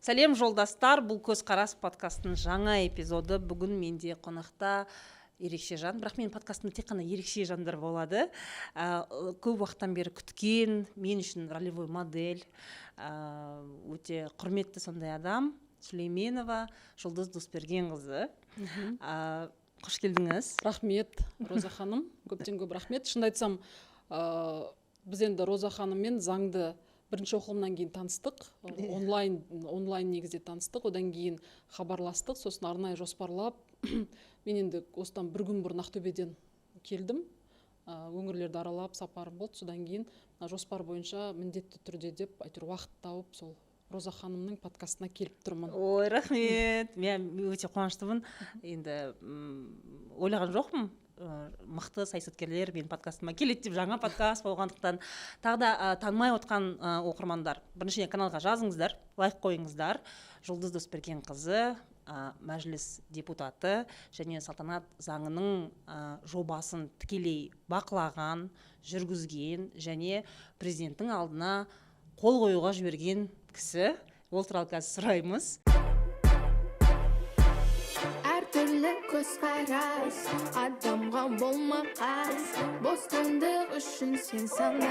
Сәлем жолдастар, бұл көзқарас подкастының жаңа эпизоды. Бүгін менде қонақта ерекше жан, бірақ менің подкастымда тек қана ерекше жандар болады. Көп уақыттан бері күткен, мен үшін ролевой модель, өте құрметті сондай адам, Сүлейменова Жұлдыз Досбергенқызы. Қош келдіңіз. Рахмет, Роза ханым. Көптен көп рахмет. Шынды айтсам, біз енді Роза ханыммен заңды бірінші оқылымнан кейін таныстық, онлайн негізде таныстық, одан кейін хабарластық, сосын арнайы жоспарлап, мен енді осыдан бір күн бұрын Ақтөбеден келдім, өңірлерді аралап сапарым болды, содан кейін жоспар бойынша міндетті түрде деп әйтеуір уақыт тауып, сол Роза ханымның подкастына келіп тұрмын. Ой, рахмет. Мен өте қуаныштымын. Енді ойлаған жоқпын. Мықты саясаткерлер мен подкастыма келеді деп, жаңа подкаст болғандықтан. Тағы да танымай отқан оқырмандар, біріншіден каналға жазыңыздар, лайк қойыңыздар. Жұлдыз Досбергенқызы, мәжіліс депутаты және салтанат заңының жобасын тікелей бақылаған, жүргізген және президенттің алдына қол қоюға жіберген кісі. Ол туралы қазір сұраймыз. Көзқарас, адамға болма қас, бостандық үшін сен сана.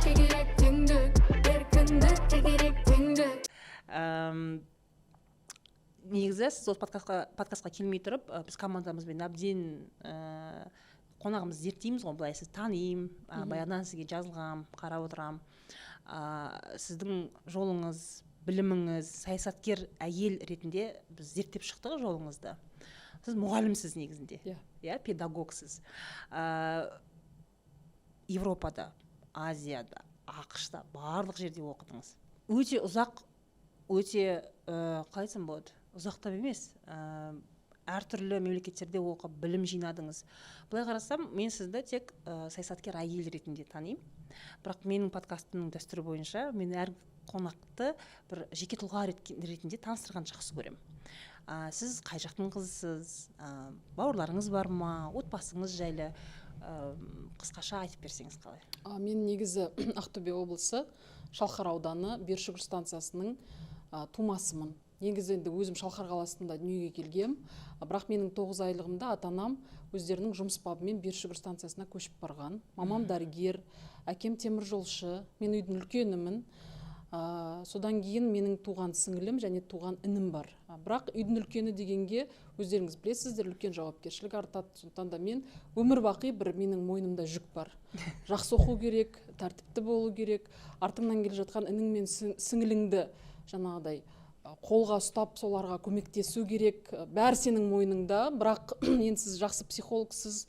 Тегерек теңдік, еркіндік, тегерек теңдік. Негізі сіз осы подкастқа келмей тұрып, біз командамызбен әбден қонағымыз зерттейміз ғой, былай сіз танимын, баяғыдан сізге жазылғам, қарап отырам. Сіздің жолыңыз, біліміңіз, саясаткер әйел ретінде біз зерттеп шықтық жолыңызды. Сіз мұғалімсіз негізінде, педагогсыз. Европада, Азияда, ақш-та барлық жерде оқыдыңыз. Өте ұзақ, өте қалай айтсам болады, ұзақтап емес, әртүрлі мемлекеттерде оқып, білім жинадыңыз. Былай қарасам, мен сізді тек саясаткер әйел ретінде танимын. Бірақ менің подкастымның дәстүрі бойынша, мен әр қонақты бір жеке тұлға ретінде таныстырған жақсы көремін. Сіз қай жақтың қызысыз, бауырларыңыз бар ма, отбасыңыз жайлы қысқаша айтып берсеңіз қалай? Мен негізі Ақтөбе облысы Шалқар ауданы Бершүгір станциясының тумасымын. Негізі енді өзім Шалқар қаласында дүниеге келгем, бірақ менің 9 айлығымда ата-анам өздерінің жұмыс бабымен Бершүгір станциясына көшіп барған. Мамам дәрігер, әкем теміржолшы, мен үйдің үлкенімін. Содан кейін менің туған сіңілім және туған інім бар. Бірақ үйдің үлкені дегенге өздеріңіз білесіздер, үлкен жауапкершілік артады. Сондықтан да мен өмір бақи бір менің мойнымда жүк бар. Жақсы оқу керек, тәртіпті болу керек. Артыңнан келе жатқан інің мен сіңіліңді жаңағыдай қолға ұстап соларға көмектесу керек. Бәрі сенің мойныңда, бірақ енді сіз жақсы психологсыз,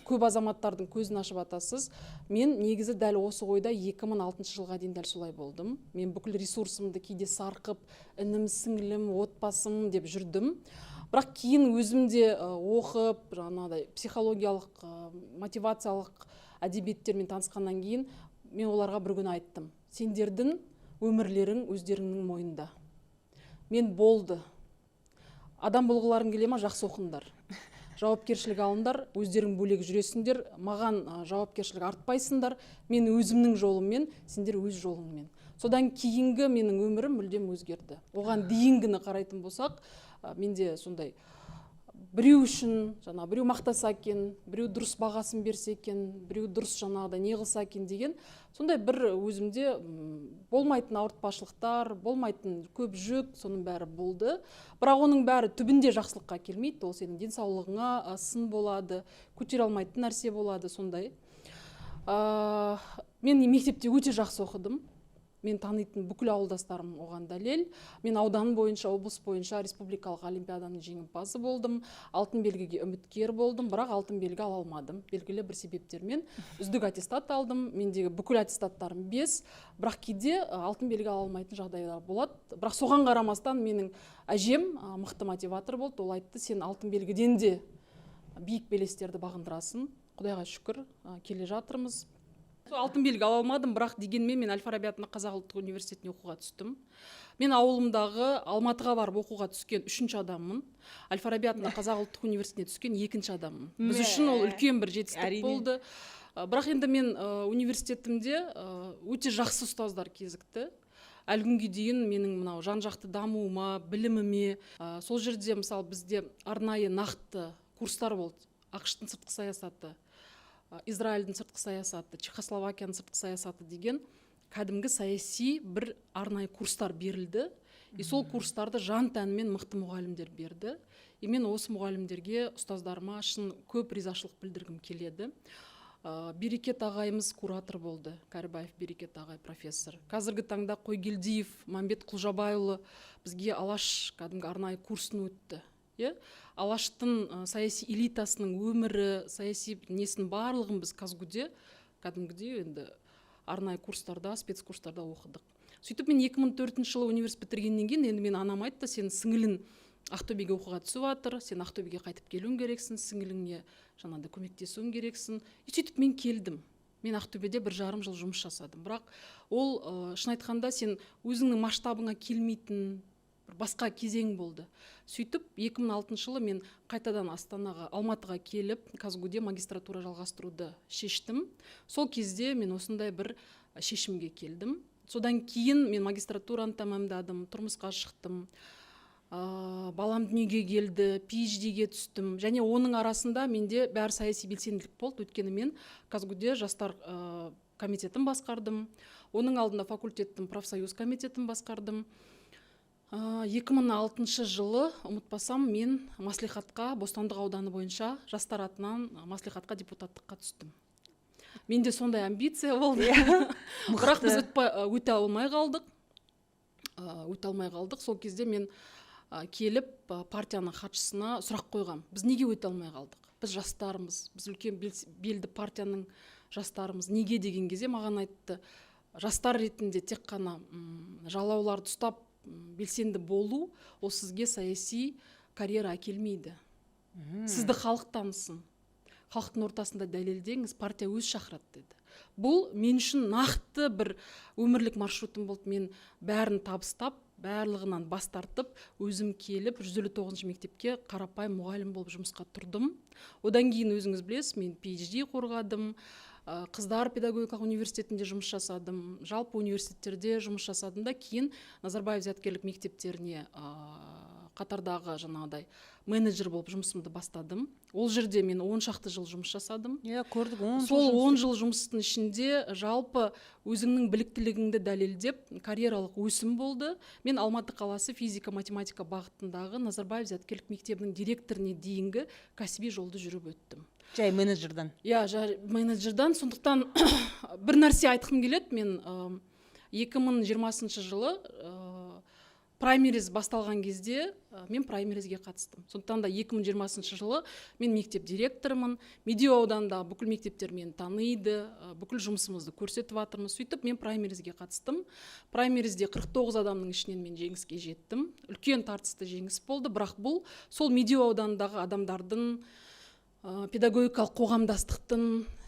көп азаматтардың көзін ашып атасыз. Мен негізі дәл осы ойда 2006 жылға дейін дәл солай болдым. Мен бүкіл ресурсымды кейде сарқып, інім, сіңілім, отбасым деп жүрдім. Бірақ кейін өзімде оқып, жаңағыдай психологиялық, мотивациялық әдебиеттермен танысқаннан кейін мен оларға бір күн айттым. Сендердің өмірлерің өздеріңнің мойнында. Мен болды. Адам болғыларың келе ма, жақсы оқыңдар. Жауапкершілік алыңдар, өздерің бөлек жүресіңдер, маған жауапкершілік артпайсыңдар, мен өзімнің жолыммен, сендер өз жолыңмен. Содан кейінгі менің өмірім мүлдем өзгерді. Оған дейінгіні қарайтын болсақ, менде сондай біреу үшін, біреу мақтаса екен, біреу дұрыс бағасын берсе екен, біреу дұрыс жаңағыдай не қылса екен деген, сондай бір өзімде болмайтын ауыртпашылықтар, болмайтын көп жүк, соның бәрі болды. Бірақ оның бәрі түбінде жақсылыққа келмейді, ол сенің денсаулығыңа сын болады, көтере алмайтын нәрсе болады, сондай. Мен мектепте өте жақсы оқыдым. Мен танитын бүкіл ауылдастарым оған дәлел. Мен аудан бойынша, облыс бойынша республикалық олимпиаданың жеңімпазы болдым. Алтын белгіге үміткер болдым, бірақ алтын белгі ала алмадым. Белгілі бір себептермен үздік аттестат алдым. Мендегі бүкіл аттестаттарым 5, бірақ кейде алтын белгі ала алмайтын жағдайлар болады. Бірақ соған қарамастан менің әжем мықты мотиватор болды. Ол айтты, сен алтын белгіден де биік белестерді бағындырасың. Құдайға шүкір, келе жатырмыз. Алтын белгі ала алмадым, бірақ дегенмен мен Әл-Фараби атындағы Қазақ ұлттық университетіне оқуға түстім. Мен ауылымдағы Алматыға барып оқуға түскен 3-ші адаммын. Әл-Фараби атындағы Қазақ ұлттық университетіне түскен 2-ші адаммын. Біз үшін ол үлкен бір жетістік болды. Бірақ енді мен университетімде өте жақсы ұстаздар кезікті. әлі күнге дейін менің мынау жан жақты дамуыма, біліміме, сол жерде мысалы бізде арнайы нақты курстар болды. ақш-тың сыртқы саясаты, Израильдің сыртқы саясаты, Чехословакияның сыртқы саясаты деген кәдімгі саяси бір арнайы курстар берілді. И сол курстарды жан тәнімен мықты мұғалімдер берді. И мен осы мұғалімдерге, ұстаздарыма шын көп ризашылық білдіргім келеді. Берекет ағайымыз куратор болды, Кәрібаев Берекет ағай профессор. Қазіргі таңда Қойгелдиев, Мамбет Құлжабайұлы бізге Алаш кәдімгі арнайы курсын өтті. Алаштың саяси элитасының өмірі, саяси несінің барлығын біз Казгуде кәдімгідей енді арнайы курстарда, спецкурстарда оқыдық. Сөйтіп мен 2004 жылы университет бітіргеннен кейін енді мен анам айтты, сен сіңілін Ақтөбеге оқуға түсіп жатыр, сен Ақтөбеге қайтып келуің керексің, сіңіліңе жаңағыдай көмектесуің керексің. Сөйтіп мен келдім. Мен Ақтөбеде 1,5 жыл жұмыс жасадым. Бірақ ол шын айтқанда сен өзіңнің масштабыңа келмейтін басқа кезең болды. Сөйтіп 2006 жылы мен қайтадан Астанаға, Алматыға келіп, Казгуде магистратура жалғастыруды шештім. Сол кезде мен осындай бір шешімге келдім. Содан кейін мен магистратураны тәмамдадым, тұрмысқа шықтым, балам дүниеге келді, PhD-ге түстім. Және оның арасында менде бәрі саяси белсенділік болды. Өйткені мен Казгуде жастар комитетін басқардым. Оның алдында факультеттің профсоюз комитетін басқардым. 2006 жылы, ұмытпасам, мен маслихатқа, Бостандық ауданы бойынша жастар атынан маслихатқа депутаттыққа түстім. Менде сондай амбиция болды. Бірақ біз өте алмай қалдық. Сол кезде мен келіп партияның хатшысына сұрақ қойғам. Біз неге өте алмай қалдық? Біз жастарымыз, біз үлкен белді партияның жастарымыз. Неге деген кезде маған айтты, жастар ретінде тек қана жалауларды ұстап белсенді болу, ол сізге саяси карьера әкелмейді. Сізді халық танысын. Халықтың ортасында дәлелдеңіз, партия өз шақырады деді. Бұл мен үшін нақты бір өмірлік маршрутым болды. Мен бәрін табыстап, барлығынан бас тартып, өзім келіп 159 мектепке қарапайым мұғалім болып жұмысқа тұрдым. Одан кейін өзіңіз білесіз, мен PhD қорғадым, қыздар педагогикалық университетінде жұмыс жасадым, жалпы университеттерде жұмыс жасадым да кейін Назарбаев зияткерлік мектептеріне қатардағы жаңағыдай менеджер болып жұмысымды бастадым. Ол жерде мен 10 шақты жыл жұмыс жасадым. Көрдік, 10 сол 10 жыл жұмыстың ішінде жалпы өзіңнің біліктілігіңді дәлелдеп карьералық өсім болды. Мен Алматы қаласы физика-математика бағытындағы Назарбаев зияткерлік мектебінің директоріне дейінгі кәсіби жолды жүріп өттім. Жай менеджердан. Жай менеджердан. Сондықтан бір нәрсе айтқым келеді. Мен 2020 жылы праймериз басталған кезде мен праймеризге қатыстым. Сондықтан да 2020 жылы мен мектеп директорымын. Медеу ауданында бүкіл мектептер мені таниды, бүкіл жұмысымызды көрсетіп жатырмыз. Сөйтіп мен праймеризге қатыстым. Праймеризде 49 адамның ішінен мен жеңіске жеттім. Үлкен тартысты жеңіс болды, бірақ бұл сол Медеу ауданындағы адамдардың педагогикалық қоғамдастықтың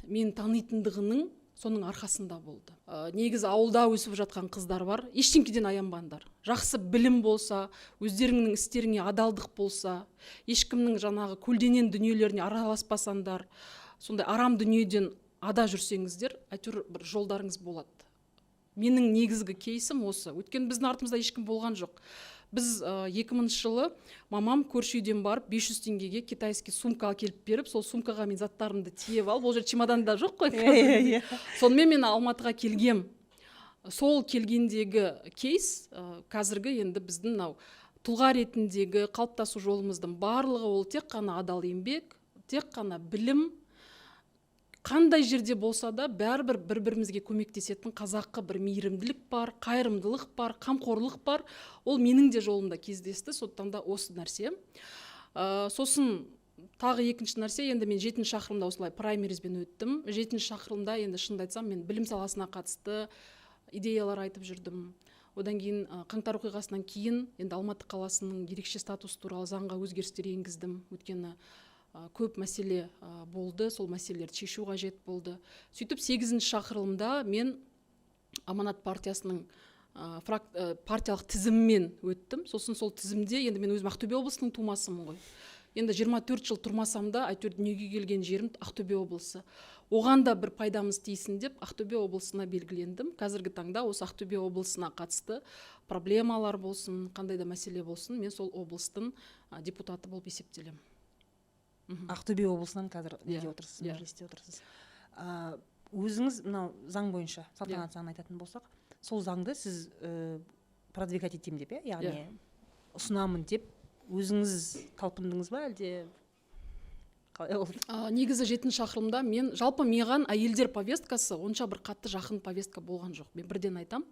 мен танитындығының соның арқасында болды. Негізі ауылда өсіп жатқан қыздар бар, ештеңкеден аянбаңдар. Жақсы білім болса, өздеріңнің істеріңе адалдық болса, ешкімнің жаңағы көлденең дүниелеріне араласпасаңдар, сондай арам дүниеден ада жүрсеңіздер, әйтеуір бір жолдарыңыз болады. Менің негізгі кейсім осы. Өйткені біздің артымызда ешкім болған жоқ. Біз 2000 жылы мамам көрші үйден барып 500 теңгеге китайский сумка келіп беріп, сол сумкаға мен заттарымды тиеп алып, ол жер чемоданда жоқ қой. Сонымен мен Алматыға келгем. Сол келгендегі кейс қазіргі енді біздің тұлға ретіндегі қалыптасу жолымыздың барлығы ол тек қана адал еңбек, тек қана білім. Қандай жерде болса да бәрібір бір-бірімізге көмектесетін қазақы бір мейірімділік бар, қайырымдылық бар, қамқорлық бар. Ол менің де жолымда кездесті, сондықтан да осы нәрсе. Сосын тағы екінші нәрсе, енді мен 7 шақырымда осылай праймеризбен өттім. 7 шақырымда енді шынымды айтсам, мен білім саласына қатысты идеялар айтып жүрдім. Одан кейін қаңтар оқиғасынан кейін енді Алматы қаласының ерекше статус туралы заңға өзгерістер енгіздім. Өйткені көп мәселе болды, сол мәселелерді шешу қажет болды. Сөйтіп 8 шақырылымда мен Аманат партиясының партиялық тізіммен өттім. Сосын сол тізімде, енді мен өзім Ақтөбе облысының тумасымын ғой. енді 24 жыл тұрмасам да әйтеуір дүниеге келген жерім Ақтөбе облысы. Оған да бір пайдамыз тиісін деп Ақтөбе облысына белгілендім. Қазіргі таңда осы Ақтөбе облысына қатысты проблемалар болсын, қандай да мәселе болсын, мен сол облыстың депутаты болып есептелемін. Ақтөбе облысынан қазір неде отырсыз, мәжілісте отырсыз. Өзіңіз мынау заң бойынша, салтанат заңын айтатын болсақ, сол заңды сіз продвигать етемін деп, яғни ұсынамын деп өзіңіз талпындыңыз ба, әлде қалай болды? Негізі 7 шақырылымда мен жалпы маған әйелдер повесткасы онша бір қатты жақын повестка болған жоқ. Мен бірден айтам.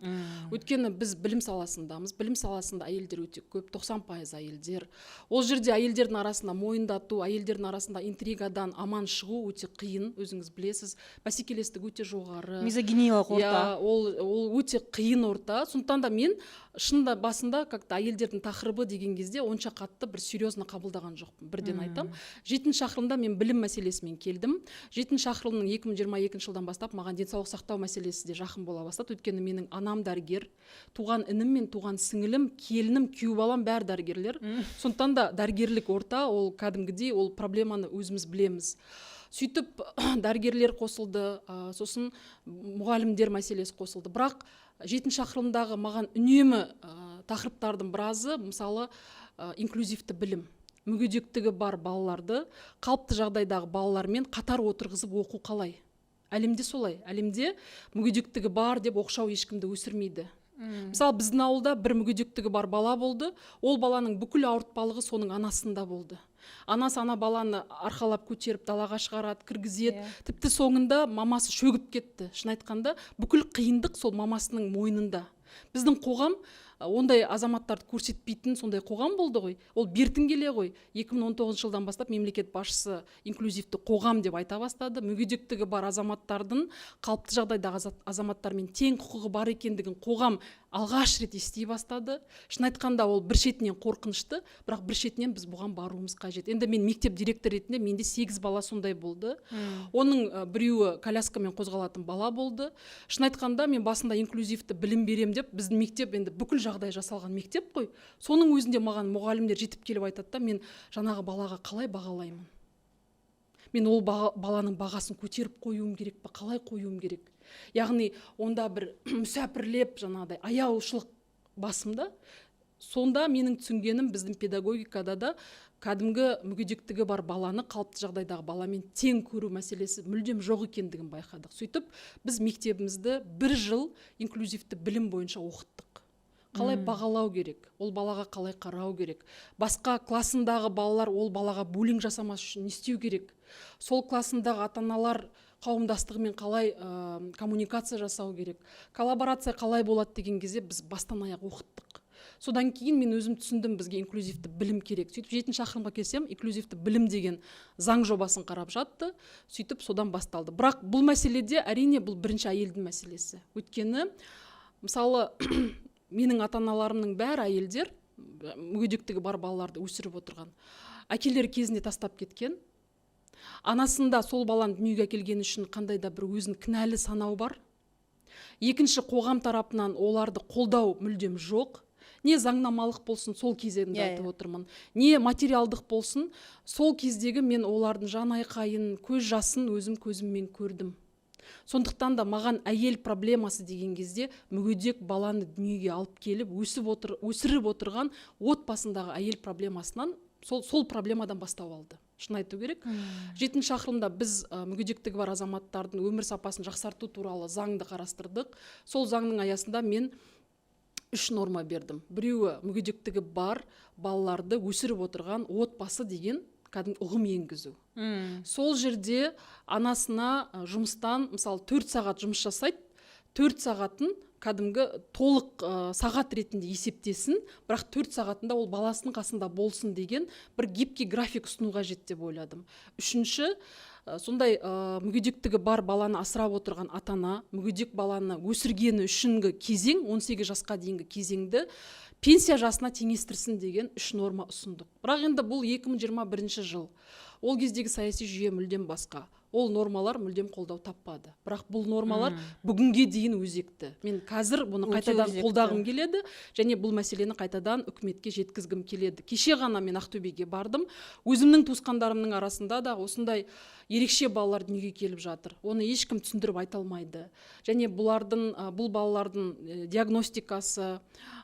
Өйткені біз білім саласындамыз. Білім саласында әйелдер өте көп, 90% әйелдер. Ол жерде әйелдердің арасында мойындату, әйелдердің арасында интригадан аман шығу өте қиын, өзіңіз білесіз. Бәсекелестік өте жоғары. Мизогиниялық орта. Ол өте қиын орта. Сондықтан да мен шынында басында как-то әйелдердің тақырыбы деген кезде онша қатты бір серьезно қабылдаған жоқпын. Бірден айтам. 7 шақырылымда мен білім мәселесімен келдім. 7 шақырылымның 2022 жылдан бастап маған денсаулық сақтау мәселесі де жақын бола бастады. Өйткені менің анам дәрігер, туған інім мен туған сіңілім, келінім, күйеу балам бәрі дәрігерлер. Сондықтан да дәрігерлік орта, ол кәдімгідей, ол проблеманы өзіміз білеміз. Сөйтіп дәрігерлер қосылды, сосын мұғалімдер мәселесі қосылды. Бірақ 7 шақырылымдағы маған үнемі тақырыптардың біразы, мысалы инклюзивті білім. Мүгедектігі бар балаларды қалыпты жағдайдағы балалармен қатар отырғызып оқу қалай? Әлемде солай. Әлемде мүгедектігі бар деп оқшау ешкімді өсірмейді. Мысалы біздің ауылда бір мүгедектігі бар бала болды, ол баланың бүкіл ауыртпалығы соның анасында болды. Анасы ана баланы арқалап көтеріп далаға шығарады, кіргізеді. Тіпті соңында мамасы шөгіп кетті. Шын айтқанда бүкіл қиындық сол мамасының мойнында. Біздің қоғам ондай азаматтарды көрсетпейтін сондай қоғам болды ғой. Ол бертін келе ғой. 2019 жылдан бастап мемлекет басшысы инклюзивті қоғам деп айта бастады. Мүгедектігі бар азаматтардың қалыпты жағдайдағы азаматтармен тең құқығы бар екендігін қоғам алғаш рет ести бастады. Шын айтқанда ол бір шетінен қорқынышты, бірақ бір шетінен біз бұған баруымыз қажет. Енді мен мектеп директор ретінде менде 8 бала сондай болды. Оның біреуі коляскамен қозғалатын бала болды. Шын айтқанда мен басында инклюзивті білім берем деп, біздің мектеп енді бүкіл жағдай жасалған мектеп қой. Соның өзінде маған мұғалімдер жетіп келіп айтады да, мен жаңағы балаға қалай бағалаймын? Мен ол баланың бағасын көтеріп қоюым керек па, қалай қоюым керек? Яғни онда бір мүсәпірлеп жаңағыдай аяушылық басымда. Сонда менің түсінгенім біздің педагогикада да кәдімгі мүгедектігі бар баланы қалыпты жағдайдағы баламен тең көру мәселесі мүлдем жоқ екендігін байқадық. Сөйтіп біз мектебімізді 1 жыл инклюзивті білім бойынша оқыттық. Қалай бағалау керек, ол балаға қалай қарау керек. Басқа классындағы балалар ол балаға буллинг жасамас үшін не істеу керек. Сол классындағы ата-аналар қауымдастығымен қалай коммуникация жасау керек. Коллаборация қалай болады деген кезде біз бастан аяқ оқыттық. Содан кейін мен өзім түсіндім, бізге инклюзивті білім керек. Сөйтіп 7 шақырымға келсем, инклюзивті білім деген заң жобасын қарап жатты. Сөйтіп содан басталды. Бірақ бұл мәселеде әрине бұл бірінші әйелдің мәселесі. Өйткені мысалы менің ата-аналарымның бәрі әйелдер, мүгедектігі бар балаларды өсіріп отырған. Әкелері кезінде тастап кеткен. Анасында сол баланы дүниеге әкелгені үшін қандай да бір өзін кінәлі санау бар. Екінші, қоғам тарапынан оларды қолдау мүлдем жоқ. Не заңнамалық болсын, сол кезегінде айтып отырмын. Не материалдық болсын, сол кездегі мен олардың жан айқайын, көз жасын өзім көзіммен көрдім. Сондықтан да маған әйел проблемасы деген кезде мүгедек баланы дүниеге алып келіп өсіріп отырған отбасындағы әйел проблемасынан сол проблемадан бастау алды. Шын айту керек. 7 шақырылымда біз мүгедектігі бар азаматтардың өмір сапасын жақсарту туралы заңды қарастырдық. Сол заңның аясында мен 3 норма бердім. Біреуі мүгедектігі бар балаларды өсіріп отырған отбасы деген кәдімгі ұғым енгізу. Сол жерде анасына жұмыстан, мысалы 4 сағат жұмыс жасайды, 4 сағатын кәдімгі толық сағат ретінде есептесін, бірақ 4 сағатында ол баласының қасында болсын деген бір гибкий график ұсынуға қажет деп ойладым. Үшінші, сондай мүгедектігі бар баланы асырап отырған ата-ана, мүгедек баланы өсіргені үшінгі кезең, 18 жасқа дейінгі кезеңді пенсия жасына теңестірсін деген 3 норма ұсындық. Бірақ енді бұл 2021 жыл. ол кездегі саяси жүйе мүлдем басқа, ол нормалар мүлдем қолдау таппады, бірақ бұл нормалар бүгінге дейін өзекті. Мен қазір бұны қайтадан қолдағым келеді және бұл мәселені қайтадан үкіметке жеткізгім келеді. Кеше ғана мен Ақтөбеге бардым, өзімнің туысқандарымның арасында да осындай ерекше балалар дүниеге келіп жатыр. Оны ешкім түсіндіріп айта алмайды. Және бұл балалардың диагностикасы,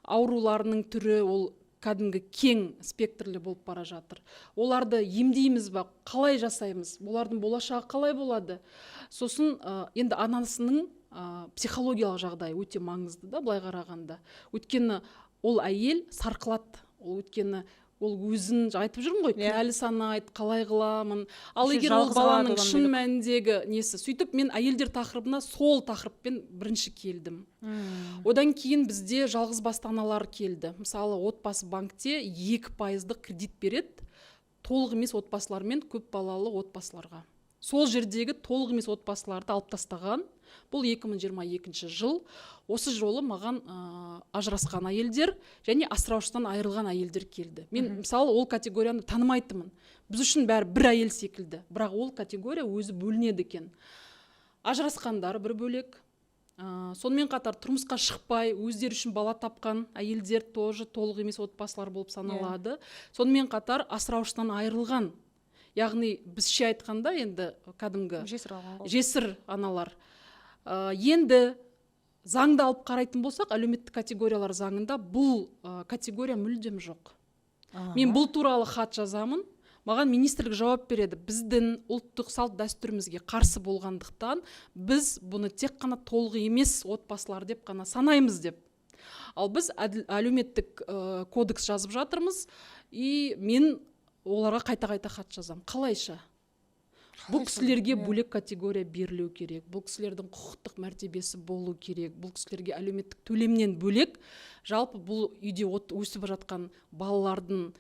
ауруларының түрі ол кәдімгі кең спектрлі болып бара жатыр. Оларды емдейміз ба, қалай жасаймыз, олардың болашағы қалай болады? Сосын енді анасының психологиялық жағдайы өте маңызды да, былай қарағанда. Өйткені ол әйел сарқылады, өйткені ол өзін айтып жүрмін ғой, кінәлі санайды, қалай қыламын. Ал егер ол баланың шын мәніндегі несі, сөйтіп мен әйелдер тақырыбына сол тақырыппен бірінші келдім. Одан кейін бізде жалғыз басты аналар келді. Мысалы, отбасы банкте 2% кредит береді, толық емес отбасылар мен көп балалы отбасыларға. Сол жердегі толық емес отбасыларды алып тастаған. Бұл 2022 жыл. Осы жолы маған ажырасқан әйелдер және асыраушысынан айырылған әйелдер келді. Мен мысалы ол категорияны танымайтынмын. Біз үшін бәрі бір әйел секілді, бірақ ол категория өзі бөлінеді екен. Ажырасқандар бір бөлек. Сонымен қатар тұрмысқа шықпай өздері үшін бала тапқан әйелдер тоже толық емес отбасылар болып саналады. Сонымен қатар асыраушысынан айырылған, яғни бізше айтқанда енді кәдімгі жесір аналар. Енді заңды алып қарайтын болсақ, әлеуметтік категориялар заңында бұл категория мүлдем жоқ. Мен бұл туралы хат жазамын, маған министрлік жауап береді. Біздің ұлттық салт дәстүрімізге қарсы болғандықтан біз бұны тек қана толық емес отбасылар деп қана санаймыз деп. Ал біз әлеуметтік кодекс жазып жатырмыз, и мен оларға қайта-қайта хат жазам. Қалайша? Бұл кісілерге бөлек категория берілу керек. Бұл кісілердің құқықтық мәртебесі болу керек. Бұл кісілерге әлеуметтік төлемнен бөлек, жалпы бұл үйде өсіп жатқан балалардың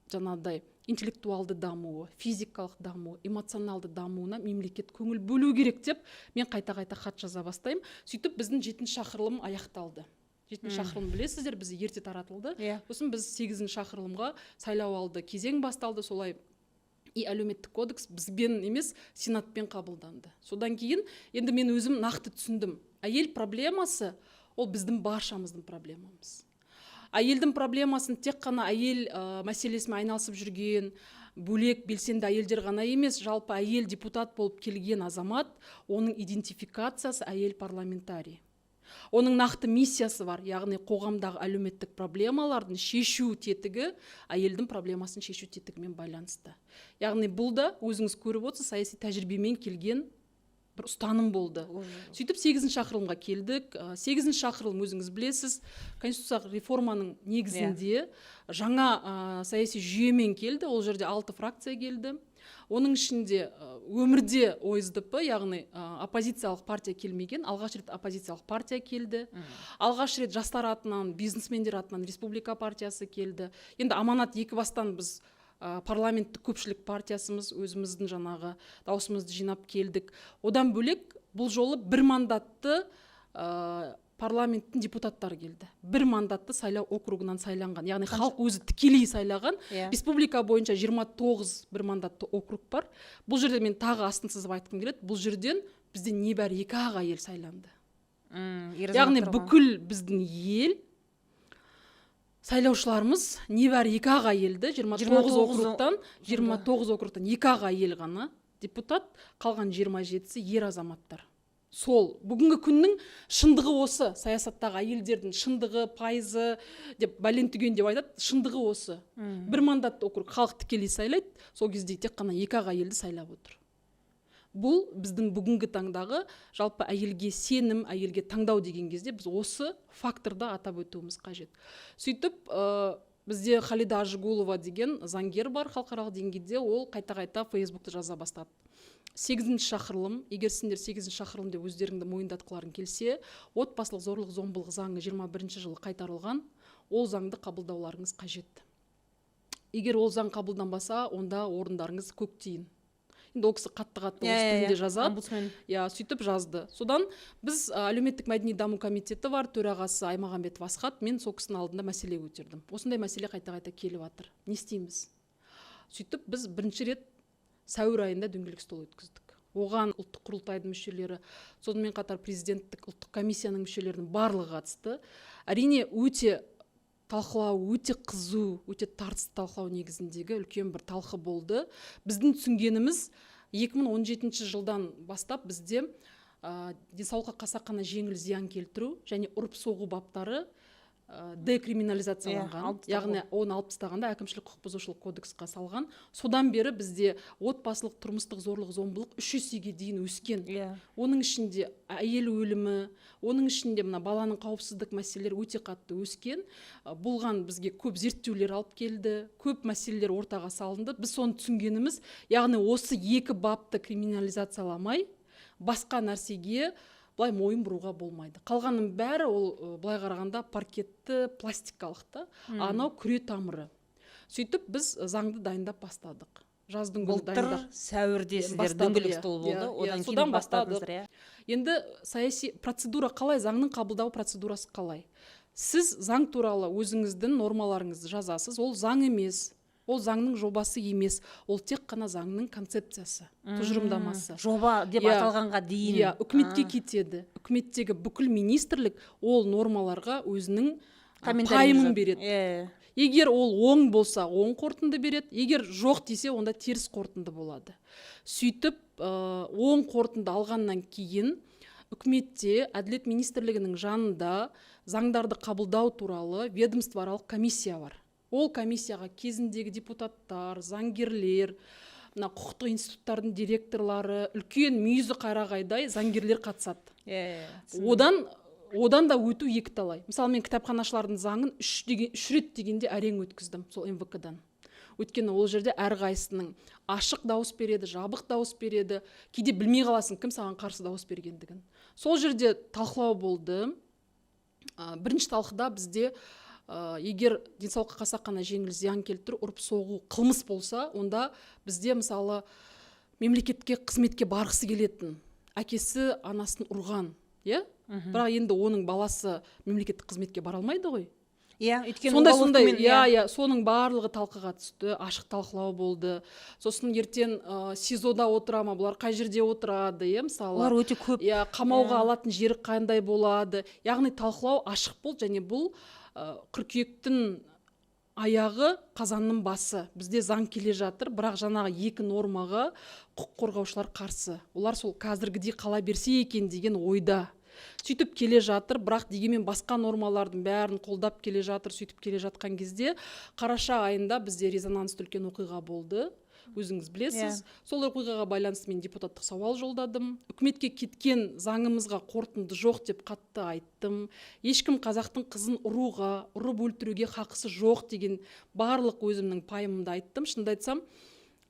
жаңағыдай интеллектуалды дамуы, физикалық дамуы, эмоционалды дамуына мемлекет көңіл бөлу керек деп мен қайта-қайта хат жаза бастаймын. Сөйтіп біздің 7-ші шақырылым аяқталды. 7-ші шақырылым білесіздер, бізде ерте таратылды. Сосын біз 8-ші шақырылымға сайлау алды, кезең басталды, солай и әлеуметтік кодекс бізбен емес сенатпен қабылданды. Содан кейін енді мен өзім нақты түсіндім. Әйел проблемасы ол біздің баршамыздың проблемамыз. Әйелдің проблемасын тек қана әйел мәселесімен айналысып жүрген бөлек белсенді әйелдер ғана емес, жалпы әйел депутат болып келген азамат, оның идентификациясы әйел парламентарий. Оның нақты миссиясы бар, яғни қоғамдағы әлеуметтік проблемалардың шешу тетігі әйелдің проблемасын шешу тетігімен байланысты. Яғни бұл да өзіңіз көріп отырсыз, саяси тәжірибемен келген бір ұстаным болды. Сөйтіп 8-ші шақырылымға келдік. 8-ші шақырылым өзіңіз білесіз, конституциялық реформаның негізінде жаңа саяси жүйемен келді. Ол жерде 6 фракция келді. Оның ішінде өмірде ОСДП, яғни оппозициялық партия келмеген, алғаш рет оппозициялық партия келді. Алғаш рет жастар атынан, бизнесмендер атынан республика партиясы келді. Енді аманат екі бастан біз парламенттік көпшілік партиясымыз өзіміздің жаңағы даусымызды жинап келдік. Одан бөлек бұл жолы бір мандатты парламенттің депутаттары келді. Бір мандатты сайлау округынан сайланған. Яғни халық өзі тікелей сайлаған. Республика бойынша 29 бір мандатты округ бар. Бұл жерде мен тағы астын сызып айтқым келеді. Бұл жерден бізде небәрі 2-ақ әйел сайланды. Яғни бүкіл біздің ел сайлаушыларымыз небәрі 2-ақ әйелді, 29 округтан 2-ақ әйел ғана депутат, қалған 27-сі ер азаматтар. Сол бүгінгі күннің шындығы осы, саясаттағы әйелдердің шындығы, пайызы деп бәлен түген деп айтады, шындығы осы. Бір мандатты округ халық тікелей сайлайды, сол кезде тек қана 2-ақ әйелді сайлап отыр. Бұл біздің бүгінгі таңдағы жалпы әйелге сенім, әйелге таңдау деген кезде біз осы факторды атап өтуіміз қажет. Сөйтіп бізде Халида Ажыгулова деген заңгер бар халықаралық деңгейде, ол қайта-қайта Фейсбукты жаза бастады. 8-ші шақырылым, егер сендер 8-ші шақырылым деп өздеріңді мойындатқыларың келсе, отбасылық зорлық-зомбылық заңы 21-ші жылы қайтарылған, ол заңды қабылдауларыңыз қажет. Егер ол заң қабылданбаса, онда орындарыңыз көк тиын. Енді ол кісі қатты-қатты орыс тілінде жазады. Сөйтіп жазды. Содан біз әлеуметтік мәдени даму комитеті бар, төрағасы Аймағамбетов Асхат, мен сол кісінің алдында мәселе көтердім. Осындай мәселе қайта-қайта келіп жатыр. Не істейміз? Сөйтіп біз бірінші рет сәуір айында дөңгелек стол өткіздік. Оған ұлттық құрылтайдың мүшелері, сонымен қатар президенттік ұлттық комиссияның мүшелерінің барлығы қатысты. Әрине өте талқылау, өте қызу, өте тартысты талқылау негізіндегі үлкен бір талқы болды. Біздің түсінгеніміз 2017 жылдан бастап бізде денсаулыққа қасақана жеңіл зиян келтіру және ұрып соғу баптары декриминализацияланған, яғни оны алып тастағанда әкімшілік құқық бұзушылық кодексқа салған. Содан бері бізде отбасылық тұрмыстық зорлық зомбылық 3 есеге дейін өскен. Оның ішінде әйел өлімі, оның ішінде мына баланың қауіпсіздік мәселелері өте қатты өскен. Бұлған бізге көп зерттеулер алып келді, көп мәселелер ортаға салынды. Біз соны түсінгеніміз, яғни осы 2 бапты криминализацияламай, басқа нәрсеге былай мойын бұруға болмайды. Қалғанның бәрі ол былай қарағанда паркетті, пластикалық та, анау күре тамыры. Сөйтіп біз заңды дайындап бастадық. Жаздың күні дайындап. Былтыр сәуірде сіздер дөңгелек стол болды, одан кейін бастадыңыздар. Енді саяси процедура қалай, заңның қабылдау процедурасы қалай? Сіз заң туралы өзіңіздің нормаларыңызды жазасыз, ол заң емес. Ол заңның жобасы емес, ол тек қана заңның концепциясы, тұжырымдамасы. Жоба деп аталғанға дейін. Үкіметке кетеді. Үкіметтегі бүкіл министрлік ол нормаларға өзінің пайымын береді. Егер ол оң болса, оң қорытынды береді, егер жоқ десе, онда теріс қорытынды болады. Сөйтіп, оң қорытынды алғаннан кейін үкіметте әділет министрлігінің жанында заңдарды қабылдау туралы ведомствоаралық комиссия бар. Ол комиссияға кезіндегі депутаттар, заңгерлер, құқықтық институттардың директорлары, үлкен мүйізі қарағайдай заңгерлер қатысады. Одан да өту екі талай. Мысалы, мен кітапханашылардың заңын 3 рет дегенде әрең өткіздім, сол МВК-дан. Өйткені ол жерде әрқайсының ашық дауыс береді, жабық дауыс береді, кейде білмей қаласың кім саған қарсы дауыс бергендігін. Сол жерде талқылау болды. Бірінші талқыда бізде егер денсаулыққа қасақана жеңіл зиян келтіру, ұрып соғу қылмыс болса, онда бізде мысалы мемлекетке қызметке барғысы келетін, әкесі анасын ұрған, бірақ енді оның баласы мемлекеттік қызметке бара алмайды ғой. Соның барлығы талқыға түсті, ашық талқылау болды. Сосын ертең СИЗОда отыра ма, бұлар қай жерде отырады, мысалы. Олар өте көп. Қамауға алатын жері қандай болады. Яғни талқылау ашық болды, және бұл қыркүйектің аяғы қазанның басы. Бізде заң келе жатыр, бірақ жаңағы 2 нормаға құқық қорғаушылар қарсы. Олар сол қазіргідей қала берсе екен деген ойда. Сөйтіп келе жатыр, бірақ дегенмен басқа нормалардың бәрін қолдап келе жатыр. Сөйтіп келе жатқан кезде қараша айында бізде резонансты үлкен оқиға болды. Өзіңіз білесіз. Сол оқиғаға байланысты мен депутаттық сауал жолдадым. Үкіметке кеткен заңымызға қорытынды жоқ деп қатты айттым. Ешкім қазақтың қызын ұруға, ұрып өлтіруге хақысы жоқ деген барлық өзімнің пайымымды айттым. Шынымды айтсам,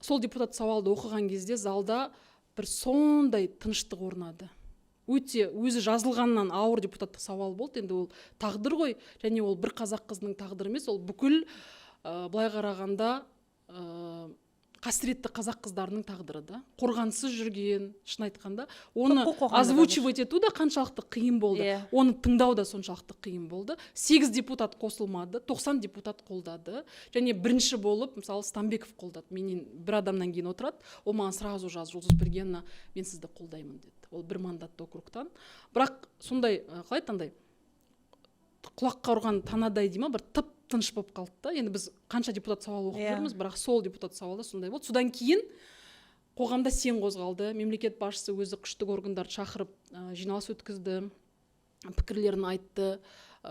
сол депутат сауалды оқыған кезде залда бір сондай тыныштық орнады. Өте өзі жазылғаннан ауыр депутаттық сауал болды. Енді ол тағдыр ғой, және ол бір қазақ қызының тағдыры емес, ол бүкіл былай қарағанда қасіретті қазақ қыздарының тағдыры да. Қорғансыз жүрген, шын айтқанда, оны озвучивать ету да қаншалықты қиын болды. Оны тыңдау да соншалықты қиын болды. 8 депутат қосылмады, 90 депутат қолдады. Және бірінші болып, мысалы, Станбеков қолдады. Менен бір адамнан кейін отырады, ол маған сразу жазды, Жұлдыз Бергенова, мен сізді қолдаймын деді. Ол 1 мандатты округтан. Бірақ сондай, қалай таңдай, құлаққа ұрған танадай дейма, бір тып тыныш болып қалды да. Енді біз қанша депутат сауал оқып жүрміз, бірақ сол депутат сауалда сондай болды. Содан кейін қоғамда сен қозғалды. Мемлекет басшысы өзі күштік органдарды шақырып жиналыс өткізді, пікірлерін айтты.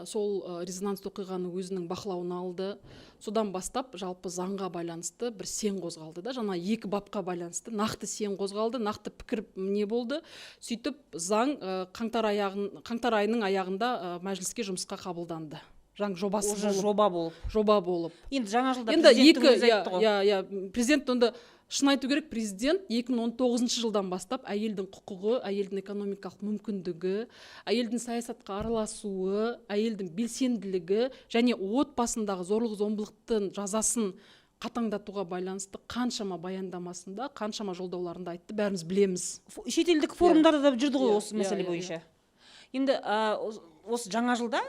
Сол резонансты оқиғаны өзінің бақылауына алды. Содан бастап жалпы заңға байланысты бір сен қозғалды да. Жаңа 2 бапқа байланысты нақты сен қозғалды, нақты пікір не болды. Сөйтіп заң қаңтар айының аяғында мәжіліске жұмысқа қабылданды. Заң жобасы жоба болып. Енді жаңа жылда президенттің өзі айтты ғой. Президент онда шын айту керек, президент 2019 жылдан бастап әйелдің құқығы, әйелдің экономикалық мүмкіндігі, әйелдің саясатқа араласуы, әйелдің белсенділігі және отбасындағы зорлық зомбылықтың жазасын қатаңдатуға байланысты қаншама баяндамасында, қаншама жолдауларында айтты, бәріміз білеміз. Шетелдік форумдарда да жүрді ғой осы мәселе бойынша. Енді осы жаңа жылда,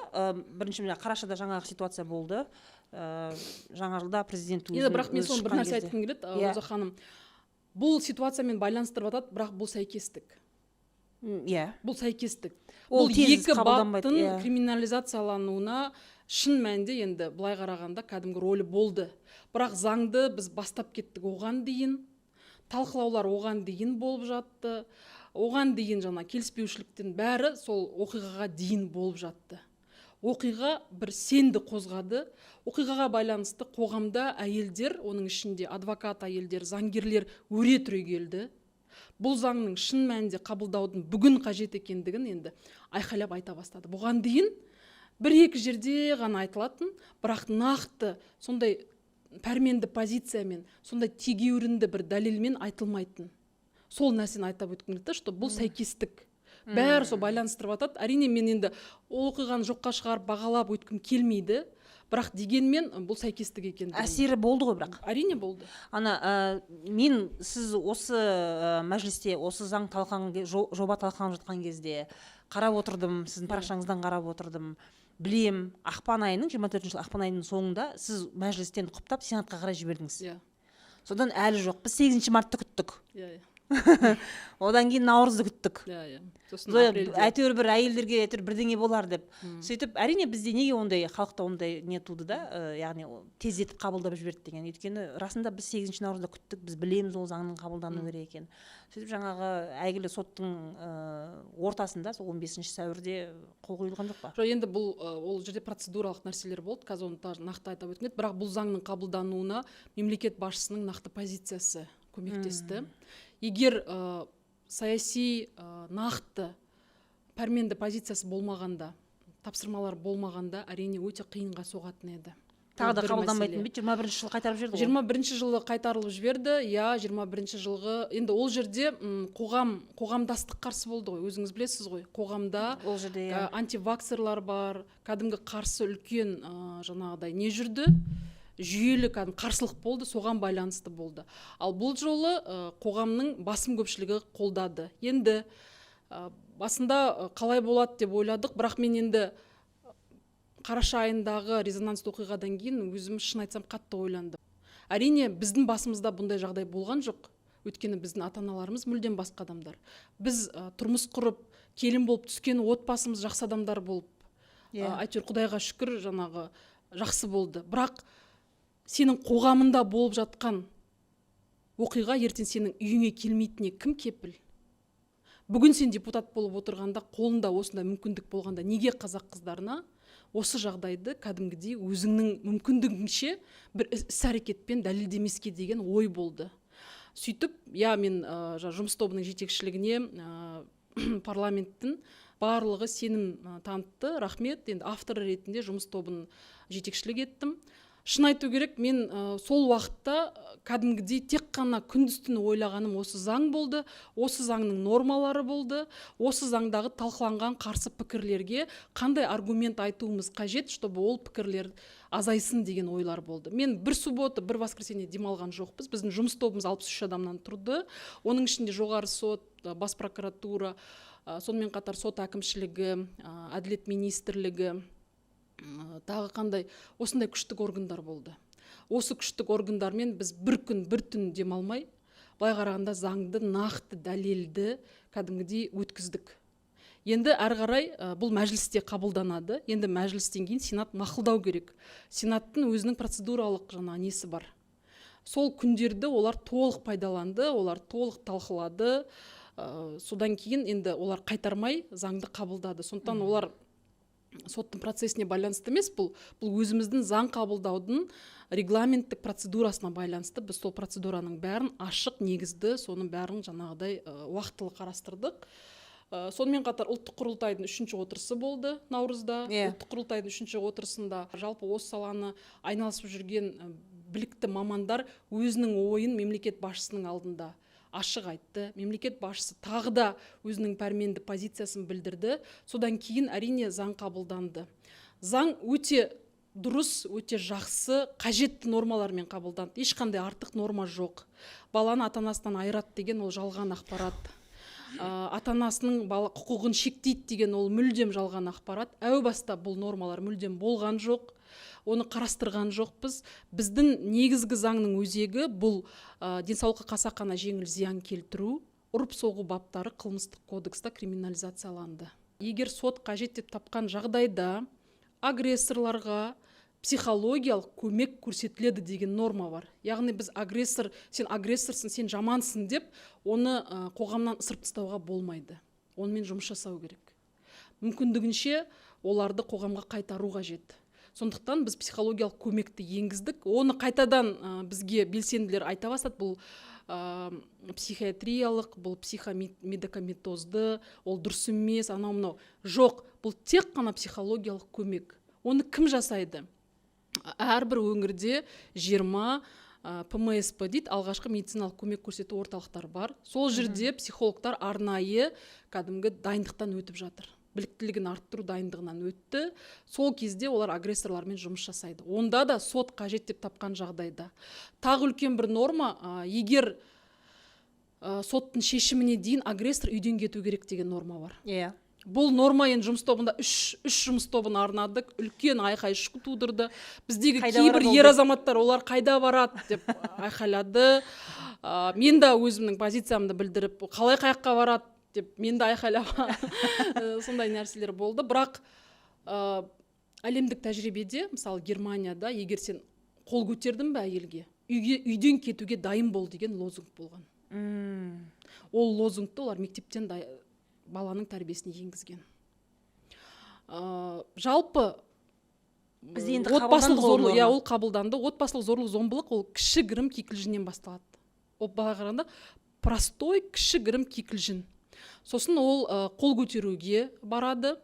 бірінші қарашада жаңағы ситуация болды. Жаңа жылда президент өзі бірақ мен соны бір нәрсе айтқым келеді, Роза ханым. бұл ситуациямен байланыстырып атат, бірақ бұл сәйкестік. Иә. Бұл сәйкестік. Ол Бұл тез екі қабылданбайды, баптың иә. криминализациялануына шын мәнінде енді былай қарағанда кәдімгі рөлі болды. Бірақ заңды біз бастап кеттік оған дейін, талқылаулар оған дейін болып жатты, оған дейін жаңа келіспеушіліктен бәрі сол оқиғаға дейін болып жатты. Оқиға бір сенді қозғады. Оқиғаға байланысты қоғамда әйелдер, оның ішінде адвокат әйелдер, заңгерлер өре түрегелді. Бұл заңның шын мәнінде қабылдаудың бүгін қажет екендігін енді айқайлап айта бастады. Бұған дейін бір-екі жерде ғана айтылатын, бірақ нақты сондай пәрменді позициямен, сондай тегеурінді бір дәлелмен айтылмайтын. Сол нәрсені айтап өткім келді, что бұл сәйкестік. Бәрі сол байланыстырып атады. Әрине мен енді ол оқиғаны жоққа шығарып бағалап өткім келмейді, бірақ дегенмен бұл сәйкестік екен. Әсері болды ғой бірақ. Әрине болды. Мен сіз осы мәжілісте осы заң жоба талқыланып жатқан кезде қарап отырдым, сіздің парақшаңыздан қарап отырдым. Білем, ақпан айының 24 ақпан айының соңында сіз мәжілістен құптап сенатқа қарай жібердіңіз. Содан әлі жоқ. Біз 8 мартты күттік. Одан кейін наурызды күттік. Әйтеуір бір әйелдерге бірдеңе болар деп. Сөйтіп, әрине бізде неге ондай халықта ондай не туды да, яғни тездетіп қабылдап жіберді деген. Өйткені расында біз 8 наурызда күттік, біз білеміз ол заңның қабылдану керек екен. Сөйтіп жаңағы әйгілі соттың ортасында, сол 15 сәуірде қол қойылған жоқ па? Жоқ, енді бұл ол жерде процедуралық нәрселер болды, қазір оны нақты айтып өткен еді, бірақ бұл заңның қабылдануына мемлекет басшысының нақты позициясы көмектесті. Егер саяси нақты пәрменді позициясы болмағанда, тапсырмалар болмағанда, әрине өте қиынға соғатын еді. Тағы да қабылданбайтын бе? 21 жылы қайтарып жіберді ғой. 21 жылы қайтарылып жіберді. 21 жылғы енді ол жерде қоғамдастық қарсы болды ғой. Өзіңіз білесіз ғой. Қоғамда антиваксерлар бар, кәдімгі қарсы үлкен жаңағыдай не жүрді? Жүйелі қарсылық болды, соған байланысты болды. Ал бұл жолы қоғамның басым көпшілігі қолдады. Енді басында қалай болады деп ойладық, бірақ мен енді қараша айындағы резонансты оқиғадан кейін өзім шын айтсам қатты ойландым. Әрине біздің басымызда бұндай жағдай болған жоқ. Өйткені біздің ата-аналарымыз мүлдем басқа адамдар. Біз тұрмыс құрып, келін болып түскен отбасымыз жақсы адамдар болып, әйтеуір Құдайға шүкір жаңағы жақсы болды. Бірақ сенің қоғамында болып жатқан оқиға ертең сенің үйіңе келмейтініне кім кепіл? Бүгін сен депутат болып отырғанда, қолында осындай мүмкіндік болғанда, неге қазақ қыздарына осы жағдайды кәдімгідей өзіңнің мүмкіндігінше бір іс-әрекетпен дәлелдемеске деген ой болды. Сөйтіп, мен жұмыс тобының жетекшілігіне парламенттің барлығы сенім танытты, рахмет. Енді авторы ретінде жұмыс тобын жетекшілік еттім. Шын айту керек, мен сол уақытта кәдімгідей тек қана күндіз-түні ойлағаным осы заң болды, осы заңның нормалары болды, осы заңдағы талқыланған қарсы пікірлерге қандай аргумент айтуымыз қажет, чтобы ол пікірлер азайсын деген ойлар болды. Мен бір суббота, бір воскресенье демалған жоқпыз. Біздің жұмыс тобымыз 63 адамнан тұрды. Оның ішінде жоғары сот, бас прокуратура, сонымен қатар сот әкімшілігі, әділет министрлігі, тағы қандай осындай күштік органдар болды. Осы күштік органдармен біз бір күн, бір түн демалмай, былай қарағанда заңды, нақты, дәлелді кәдімгідей өткіздік. Енді әрі қарай бұл мәжілісте қабылданады. Енді мәжілістен кейін сенат мақұлдау керек. Сенаттың өзінің процедуралық несі бар. Сол күндерді олар толық пайдаланды, олар толық талқылады. Содан кейін енді олар қайтармай заңды қабылдады. Сондықтан олар соттың процесіне байланысты емес, бұл өзіміздің заң қабылдаудың регламенттік процедурасына байланысты. Біз сол процедураның бәрін ашық, негізді, соның бәрін жаңағыдай уақытылы қарастырдық. Сонымен қатар ұлттық құрылтайдың 3-ші отырысы болды наурызда. Ұлттық құрылтайдың 3-ші отырысында жалпы осы саланы айналысып жүрген білікті мамандар өзінің ойын мемлекет басшысының алдында ашық айтты. Мемлекет басшысы тағы да өзінің пәрменді позициясын білдірді. Содан кейін әрине заң қабылданды. Заң өте дұрыс, өте жақсы, қажетті нормалармен қабылданды. Ешқандай артық норма жоқ. Баланы ата-анасынан айырады деген ол жалған ақпарат. ата анасының бала құқығын шектейді деген ол мүлдем жалған ақпарат. Әу баста бұл нормалар мүлдем болған жоқ, оны қарастырған жоқпыз. Біздің негізгі заңның өзегі бұл денсаулыққа қасақана жеңіл зиян келтіру, ұрып соғу баптары қылмыстық кодекста криминализацияланды. Егер сот қажет деп тапқан жағдайда агрессорларға психологиялық көмек көрсетіледі деген норма бар. Яғни біз сен агрессорсың, сен жамансың деп, оны қоғамнан ысырып тастауға болмайды. Онымен жұмыс жасау керек. Мүмкіндігінше оларды қоғамға қайтару қажет. Сондықтан біз психологиялық көмекті енгіздік. Оны қайтадан бізге белсенділер айта бастады. Бұл психиатриялық, бұл психомедикаментозды, ол дұрыс емес, анау-мынау. Жоқ, бұл тек қана психологиялық көмек. Оны кім жасайды? Әрбір өңірде 20 ПМСП дейді, алғашқы медициналық көмек көрсету орталықтар бар. Сол жерде психологтар арнайы кәдімгі дайындықтан өтіп жатыр. Біліктілігін арттыру дайындығынан өтті. Сол кезде олар агрессорлармен жұмыс жасайды. Онда да сот қажет деп тапқан жағдайда. Тағы үлкен бір норма, егер соттың шешіміне дейін агрессор үйден кету керек деген норма бар. Иә. Бұл норма енді жұмыс тобында үш жұмыс тобын арнадық, үлкен айқай шу тудырды. Біздегі кейбір ер азаматтар олар қайда барады деп айқайлады. Мен де өзімнің позициямды білдіріп, қалай қаяққа барады деп мен де айқайлап сондай нәрселер болды. Бірақ әлемдік тәжірибеде, мысалы Германияда, егер сен қол көтердің бе әйелге, үйден кетуге дайын бол деген лозунг болған. Ол лозунгты олар мектептен баланың тәрбиесіне енгізген. Жалпы отбасылық зорлық, ол қабылданды. Отбасылық зорлық зомбылық ол кішігірім кикілжіңнен басталады. Ол бала қарағанда простой кішігірім кикілжің. Сосын ол қол көтеруге барады,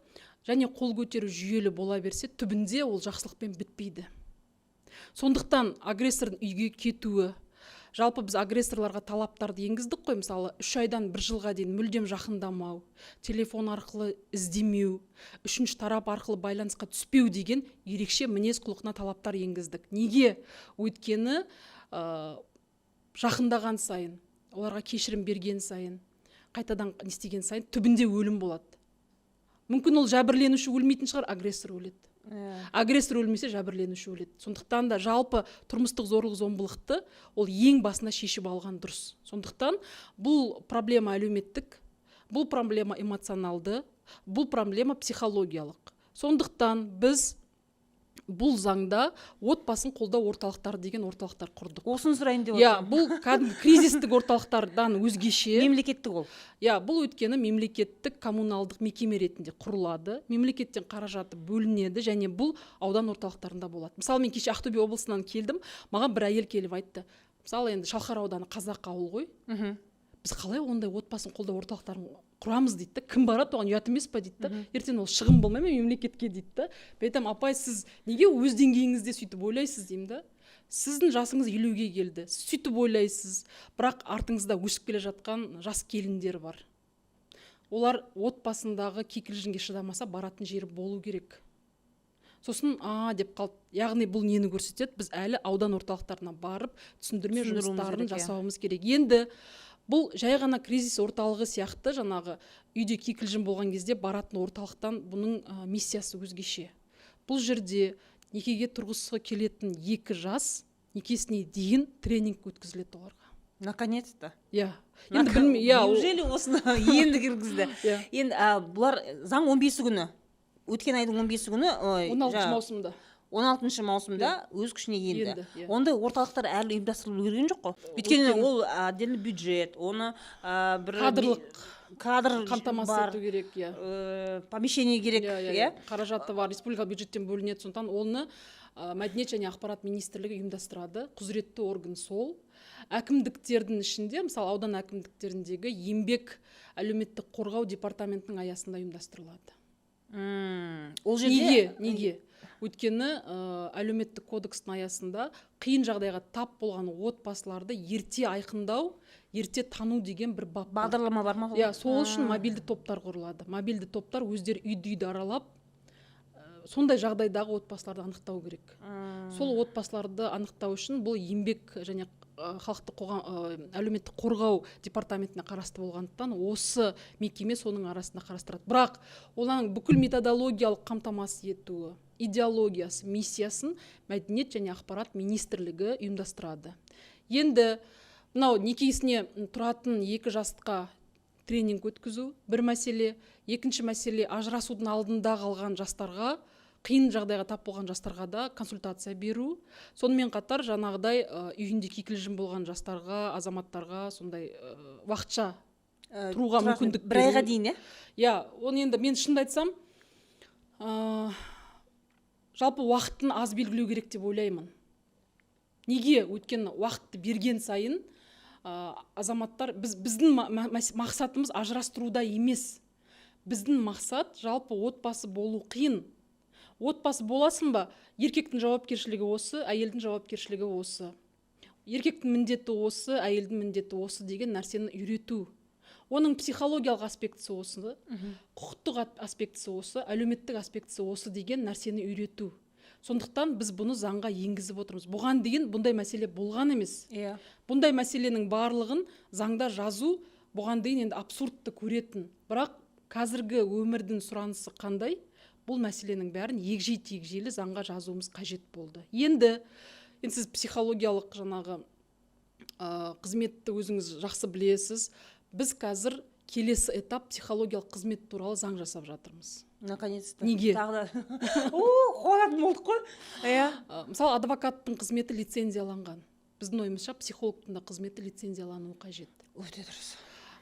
және қол көтеру жүйелі бола берсе, түбінде ол жақсылықпен бітпейді. Сондықтан агрессордың үйге кетуі, жалпы біз агрессорларға талаптарды енгіздік қой, мысалы 3 айдан 1 жылға дейін мүлдем жақындамау, телефон арқылы іздемеу, үшінші тарап арқылы байланысқа түспеу деген ерекше мінез құлқына талаптар енгіздік. Неге? Өйткені жақындаған сайын, оларға кешірім берген сайын, қайтадан не істеген сайын түбінде өлім болады. Мүмкін ол жәбірленуші өлмейтін шығар, агрессор өледі. Агрессор өлмесе жәбірленуші өледі. Сондықтан да жалпы тұрмыстық зорлық зомбылықты ол ең басында шешіп алған дұрыс. Сондықтан бұл проблема әлеуметтік, бұл проблема эмоционалды, бұл проблема психологиялық. Сондықтан біз бұл заңда отбасын қолдау орталықтары деген орталықтар құрдық. Осыны сұрайын деп отырмын. Бұл кәдімгі кризистік орталықтардан өзгеше. Мемлекеттік ол. Бұл өйткені мемлекеттік коммуналдық мекеме ретінде құрылады. Мемлекеттен қаражаты бөлінеді, және бұл аудан орталықтарында болады. Мысалы, мен кеше Ақтөбе облысынан келдім, маған бір әйел келіп айтты. Мысалы, енді Шалқар ауданы қазақ ауыл ғой. Біз қалай ондай отбасын қолдау орталықтарын құрамыз дейді. Кім барады, оған ұят емес па дейді. Ертең ол шығын болмай ма мемлекетке дейді. Мен айтамын, апай, сіз неге өз деңгейіңізде сөйтіп ойлайсыз деймін. Сіздің жасыңыз 50-ге келді. Сіз сөйтіп ойлайсыз. Бірақ артыңызда өсіп келе жатқан жас келіндер бар. Олар отбасындағы кикілжіңге шыдамаса баратын жері болу керек. Сосын деп қалды. Яғни бұл нені көрсетеді? Біз әлі аудан орталықтарына барып түсіндірме жұмыстарын жасауымыз керек. Енді бұл жай ғана кризис орталығы сияқты, жаңағы үйде кикілжің болған кезде баратын орталықтан бұның миссиясы өзгеше. Бұл жерде некеге тұрғысы келетін 2 жас некесіне дейін тренинг өткізіледі оларға. Наконец-то. Неужели осыны енді кіргізді? Енді бұлар заң 15 күні. Өткен айдың 15 күні 16 маусымда өз күшіне енді. Ондай орталықтар әлі ұйымдастырылып үлгерген жоқ қой. Өйткені ол отдельный бюджет, оны кадр қамтамасыз ету керек, помещение керек, қаражаты бар, республикалық бюджеттен бөлінеді. Сондықтан оны Мәдениет және ақпарат министрлігі ұйымдастырады. Құзыретті орган сол. Әкімдіктердің ішінде, мысалы аудан әкімдіктеріндегі еңбек әлеуметтік қорғау департаментінің аясында ұйымдастырылады. Ол жерде неге? Өйткені әлеуметтік кодекстің аясында қиын жағдайға тап болған отбасыларды ерте айқындау, ерте тану деген бір бағдарлама бар ма? Сол үшін мобильді топтар құрылады. Мобильді топтар өздері үйді аралап, сондай жағдайдағы отбасыларды анықтау керек. Сол отбасыларды анықтау үшін бұл еңбек және халықты әлеуметтік қорғау департаментіне қарасты болғандықтан осы мекеме соның арасында қарастырады. Бірақ олардың бүкіл методологиялық қамтамасыз етуі, идеологиясы, миссиясын мәдениет және ақпарат министрлігі ұйымдастырады. Енді мынау некесіне тұратын 2 жастқа тренинг өткізу бір мәселе, екінші мәселе ажырасудың алдында қалған жастарға, қиын жағдайға тап болған жастарға да консультация беру. Сонымен қатар жаңағыдай үйінде кикілжің болған жастарға, азаматтарға сондай уақытша тұруға мүмкіндік беру. Бір айға дейін, иә? Оны енді мен шынымды айтсам, жалпы уақытын аз белгілеу керек деп ойлаймын. Неге? Өйткені уақытты берген сайын азаматтар, біздің мақсатымыз ажырастыруда емес. Біздің мақсат жалпы отбасы болу қиын. Отбасы боласың ба, еркектің жауапкершілігі осы, әйелдің жауапкершілігі осы. Еркектің міндеті осы, әйелдің міндеті осы деген нәрсені үйрету. Оның психологиялық аспектісі осы, құқықтық аспектісі осы, әлеуметтік аспектісі осы деген нәрсені үйрету. Сондықтан біз бұны заңға енгізіп отырмыз. Бұған дейін бұндай мәселе болған емес. Бұндай мәселенің барлығын заңда жазу бұған дейін енді абсурдты көретін. Бірақ қазіргі өмірдің сұранысы қандай? Бұл мәселенің бәрін егжей-тегжейлі заңға жазуымыз қажет болды. Енді сіз психологиялық жаңағы қызметті өзіңіз жақсы білесіз. Біз қазір келесі этап психологиялық қызмет туралы заң жасап жатырмыз. Наконец-то. Неге? Қуанатын болдық қой. Мысалы, адвокаттың қызметі лицензияланған. Біздің ойымызша психологтың да қызметі лицензиялануы қажет. Өте дұрыс.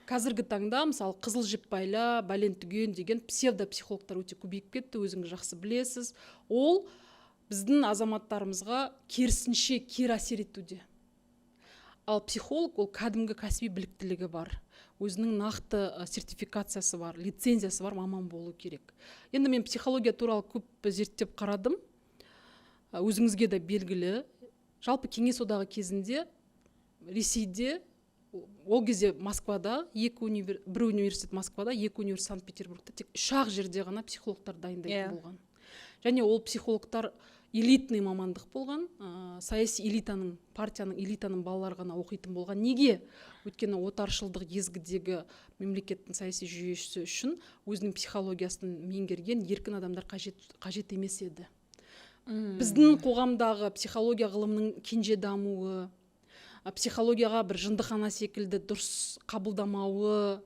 Қазіргі таңда мысалы қызыл жіп байла, бәлен түген деген псевдопсихологтар өте көбейіп кетті, өзіңіз жақсы білесіз. Ол біздің азаматтарымызға керісінше кері әсер етуде. Ал психолог ол кәдімгі кәсіби біліктілігі бар, өзінің нақты сертификациясы бар, лицензиясы бар маман болу керек. Енді мен психология туралы көп зерттеп қарадым, өзіңізге де белгілі. Жалпы кеңес одағы кезінде Ресейде, ол кезде Москвада, бір университет Москвада, 2 университет Санкт-Петербургта тек 3-ақ жерде ғана психологтар дайындайтын болған. Және ол психологтар элитный мамандық болған, саяси элитаның, партияның элитаның балалары ғана оқитын болған. Неге? Өйткені отаршылдық езгідегі мемлекеттің саяси жүйесі үшін өзінің психологиясын меңгерген еркін адамдар қажет емес еді. Біздің қоғамдағы психология ғылымның кенже дамуы, психологияға бір жындыхана секілді дұрыс қабылдамауы,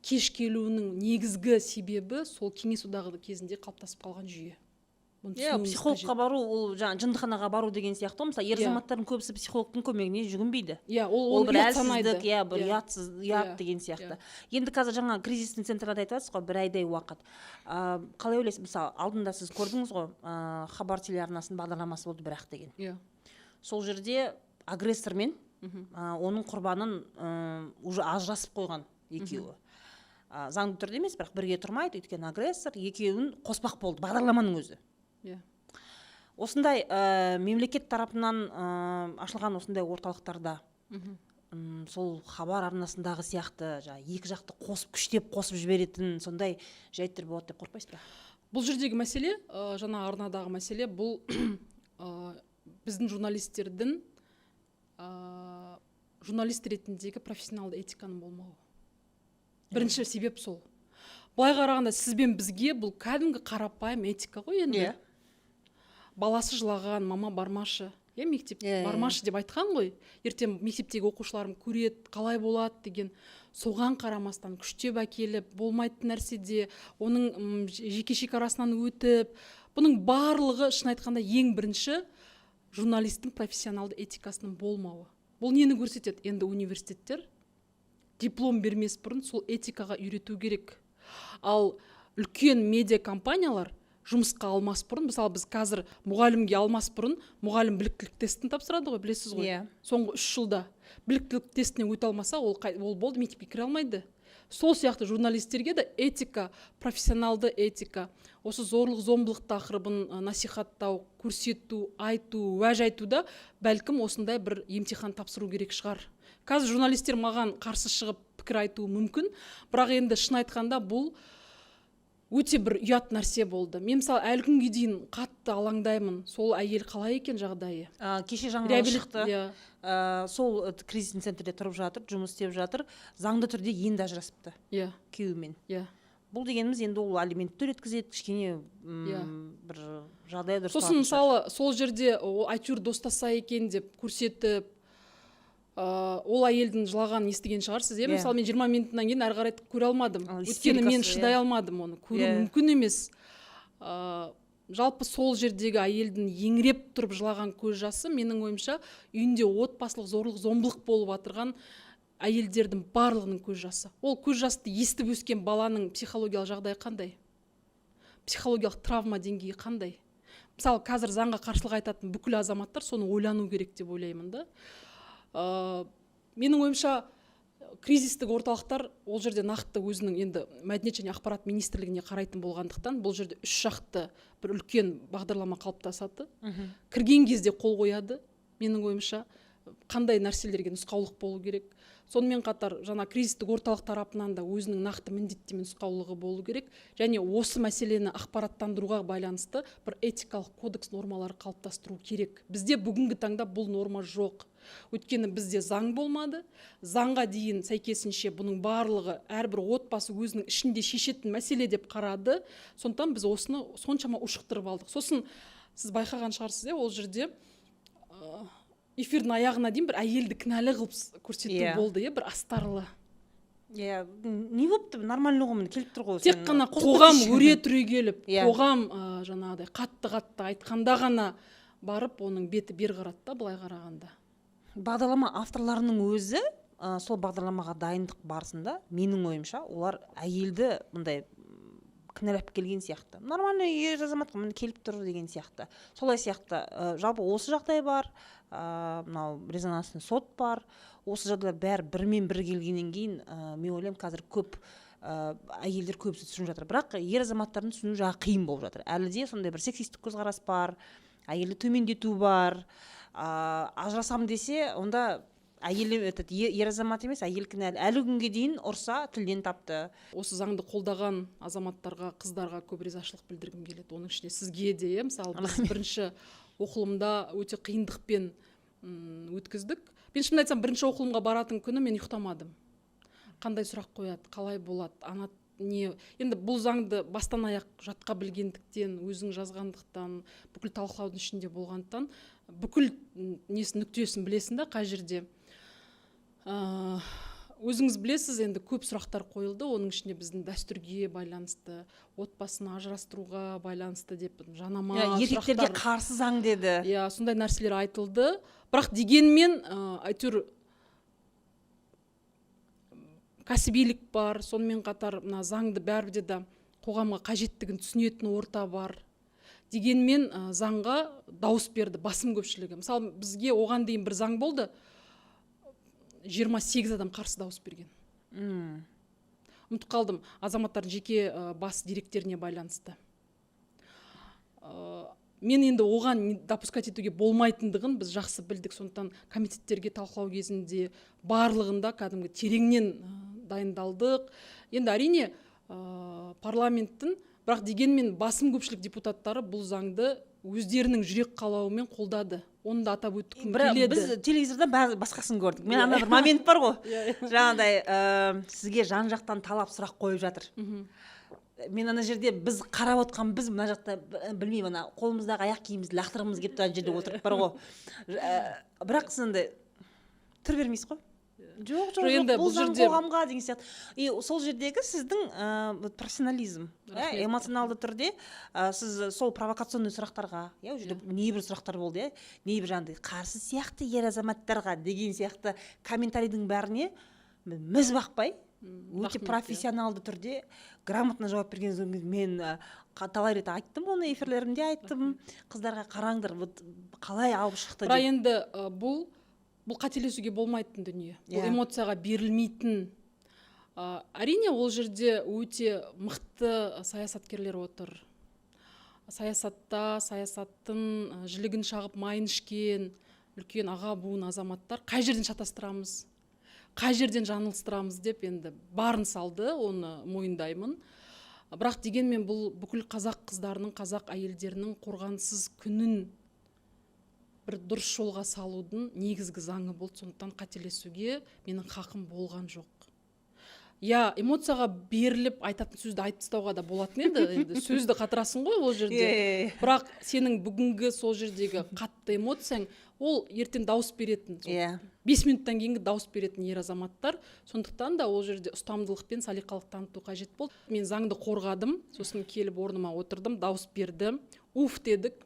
кеш келуінің негізгі себебі сол кеңес одағы кезінде қалыптасып қалған жүйе. Психологқа бару, ол жындыханаға бару деген сияқты. Мысалы, ер азаматтардың көбісі психологтың көмегіне жүгінбейді. Ол бір әлсіздік, бір ұят деген сияқты. Енді қазір жаңа кризистің центрада айтасыз ғой, бір айдай уақыт. Қалай ойлайсыз? Мысалы, алдында сіз көрдіңіз ғой, хабар телеарнасының бағдарламасы болды бірақ деген. Сол жерде агрессормен оның құрбанын уже ажырасып қойған екеуі. Заңды түрде емес, бірақ бірге тұрмайды, өйткені агрессор екеуін қоспақ болды, бағдарламаның өзі. Осындай мемлекет тарапынан ашылған осындай орталықтарда сол хабар арнасындағы сияқты екі жақты қосып жіберетін сондай жайттар болады деп қорықпайсыз ба? Бұл жердегі мәселе, жаңа арнадағы мәселе, бұл біздің журналистердің журналист ретіндегі профессионалды этиканың болмауы. Бірінші себеп сол. Былай қарағанда сізбен бізге бұл кәдімгі қарапайым этика ғой енді. Баласы жылаған, мама бармашы, мектеп бармашы деп айтқан ғой. Ертең мектептегі оқушыларым көреді, қалай болады деген. Соған қарамастан күштеп әкеліп, болмайтын нәрседе, оның жеке шекарасынан өтіп, бұның барлығы шын айтқанда ең бірінші журналистің профессионалды этикасының болмауы. Бұл нені көрсетеді? Енді университеттер диплом бермес бұрын сол этикаға үйрету керек. Ал үлкен медиа компаниялар жұмысқа алмас бұрын, мысалы біз қазір мұғалімге алмас бұрын, мұғалім біліктілік тестін тапсырады ғой, білесіз ғой. Соңғы 3 жылда біліктілік тестінен өте алмаса, ол болды, мектепке кіре алмайды. Сол сияқты журналистерге де этика, профессионалды этика, осы зорлық-зомбылық тақырыбын насихаттау, көрсету, айту, уәж айтуда бәлкім осындай бір емтихан тапсыру керек шығар. Қазір журналистер маған қарсы шығып пікір айтуы мүмкін, бірақ енді шын айтқанда бұл өте бір ұят нәрсе болды. Мен мысалы әлі күнге дейін қатты алаңдаймын. Сол әйел қалай екен жағдайы? Кеше жаңа шықты. Иә. Сол кризис центрде тұрып жатыр, жұмыс істеп жатыр. Заңды түрде енді ажырасыпты. Иә. Күйеуімен. Иә. Бұл дегеніміз енді ол алимент төлеткізеді, кішкене бір жағдай дұрыс. Сосын мысалы сол жерде әйтеуір достаса екен деп көрсетіп, ол әйелдің жылағанын естіген шығарсыз, иә? Мысалы мен 20 минуттан кейін әрі қарай көре алмадым. Өйткені мен шыдай алмадым оны. Көру мүмкін емес. Жалпы сол жердегі әйелдің еңіреп тұрып жылаған көз жасы, менің ойымша, үйінде отбасылық зорлық-зомбылық болып отырған әйелдердің барлығының көз жасы. Ол көз жасты естіп өскен баланың психологиялық жағдайы қандай? Психологиялық травма деңгейі қандай? Мысалы, қазір заңға қарсылық айтатын бүкіл азаматтар соны ойлану керек деп ойлаймын да. Менің ойымша, кризистік орталықтар ол жерде нақты өзінің енді мәдениет және ақпарат министрлігіне қарайтын болғандықтан бұл жерде үш жақты бір үлкен бағдарлама қалыптасады. Кірген кезде қол қояды. Менің ойымша, қандай нәрселерге нұсқаулық болу керек. Сонымен қатар жаңа кризистік орталық тарапынан да өзінің нақты міндеттеме нұсқаулығы болу керек. Және осы мәселені ақпараттандыруға байланысты бір этикалық кодекс нормалары қалыптастыру керек. Бізде бүгінгі таңда бұл норма жоқ. Өйткені бізде заң болмады. Заңға дейін сәйкесінше бұның барлығы әрбір отбасы өзінің ішінде шешетін мәселе деп қарады. Сондықтан біз осыны соншама ушықтырып алдық. Сосын сіз байқаған шығарсыз, ол жерде эфирдің аяғына дейін бір әйелді кінәлі қылып көрсету болды, бір астарлы. Не болыпты, нормально ғой, келіп тұр ғой. Тек қана қоғам өре түрегеліп, қоғам жаңағыдай қатты айтқанда ғана барып оның беті бер қарады да, былай қарағанда. Бағдарлама авторларының өзі сол бағдарламаға дайындық барысында, менің ойымша, олар әйелді мындай кінәлап келген сияқты. Нормально ер азамат келіп тұр деген сияқты. Солай сияқты. Жалпы осы жағдай бар, мынау резонансный сот бар. Осы жағдай бәрі бірмен бір келгеннен кейін, мен ойлаймын, қазір көп әйелдер көбісі түсініп жатыр. Бірақ ер азаматтардың түсіну жағы қиын болып жатыр. Әлі де сондай бір сексистік көзқарас бар, әйелді төмендету бар. Ажырасам десе, онда ер азамат емес, әйел кінәлі. Әлі күнге дейін ұрса тілден тапты. Осы заңды қолдаған азаматтарға, қыздарға көп ризашылық білдіргім келеді. Оның ішінде сізге де, мысалы, біз бірінші оқылымда өте қиындықпен өткіздік. Мен шынымды айтсам, бірінші оқылымға баратын күні мен ұйықтамадым. Қандай сұрақ қояды, қалай болады, енді бұл заңды бастан аяқ жатқа білгендіктен, өзің жазғандықтан, бүкіл талқылаудың ішінде болғандықтан, бүкіл нүктесін білесің да, қай жерде. Өзіңіз білесіз, енді көп сұрақтар қойылды, оның ішінде біздің дәстүрге байланысты, отбасын ажырастыруға байланысты деп жанама сұрақтар. Еркектерге қарсы заң деді. Сондай нәрселер айтылды. Бірақ дегенмен, әйтеуір кәсібилік бар, сонымен қатар заңды бәрібір де қоғамға қажеттігін түсінетін орта бар. Дегенмен заңға дауыс берді басым көпшілігі. Мысалы, бізге оған дейін бір заң болды, 28 адам қарсы дауыс берген. Ұмытып қалдым, азаматтардың жеке бас деректеріне байланысты. Мен енді оған допускать етуге болмайтындығын біз жақсы білдік, сондықтан комитеттерге талқылау кезінде барлығында кәдімгі тереңнен дайындалдық. Енді әрине парламенттің, бірақ дегенмен басым көпшілік депутаттары бұл заңды өздерінің жүрек қалауымен қолдады. Оны да атап өткім келеді. Біз телевизорда басқасын көрдік. Мен ана бір момент бар ғой. Жаңағыдай сізге жан жақтан талап сұрақ қойып жатыр. Мен ана жерде біз қарап отқан, біз мына жақта білмеймін, қолымыздағы аяқ киімімізді лақтырғымыз келіп тұрған жерде отырып бар ғой. Бірақ сізді түр бермейсіз ғой. Жоқ, бұл заң қоғамға деген сияқты. Сол жердегі сіздің профессионализм, эмоционалды түрде сіз сол провокационный сұрақтарға, небір сұрақтар болды, небір жаңағыдай қарсы сияқты ер азаматтарға деген сияқты комментарийдің бәріне міз бақпай, өте профессионалды түрде грамотно жауап берген. Мен талай рет айттым, оны эфирлерімде айттым, қыздарға қараңдар, қалай алып шықты деп. Бірақ енді бұл қателесуге болмайтын дүние. Бұл эмоцияға берілмейтін. Әрине, ол жерде өте мықты саясаткерлер отыр. Саясатта, саясаттың жілігін шағып майын ішкен үлкен аға буын азаматтар қай жерден шатастырамыз, қай жерден жаңылыстырамыз деп енді барын салды, оны мойындаймын. бірақ дегенмен бұл бүкіл қазақ қыздарының, қазақ әйелдерінің қорғансыз күнін бір дұрыс жолға салудың негізгі заңы болды. Сондықтан қателесуге менің хақым болған жоқ. Эмоцияға беріліп айтатын сөзді айтып тастауға да болатын еді. Енді сөзді қатырасың ғой ол жерде. Бірақ сенің бүгінгі сол жердегі қатты эмоцияң ол ертең дауыс беретін. 5 минуттан кейінгі дауыс беретін ер азаматтар. Сондықтан да ол жерде ұстамдылық пен салиқалық таныту қажет болды. Мен заңды қорғадым, сосын келіп орныма отырдым, дауыс бердім. Уф дедік.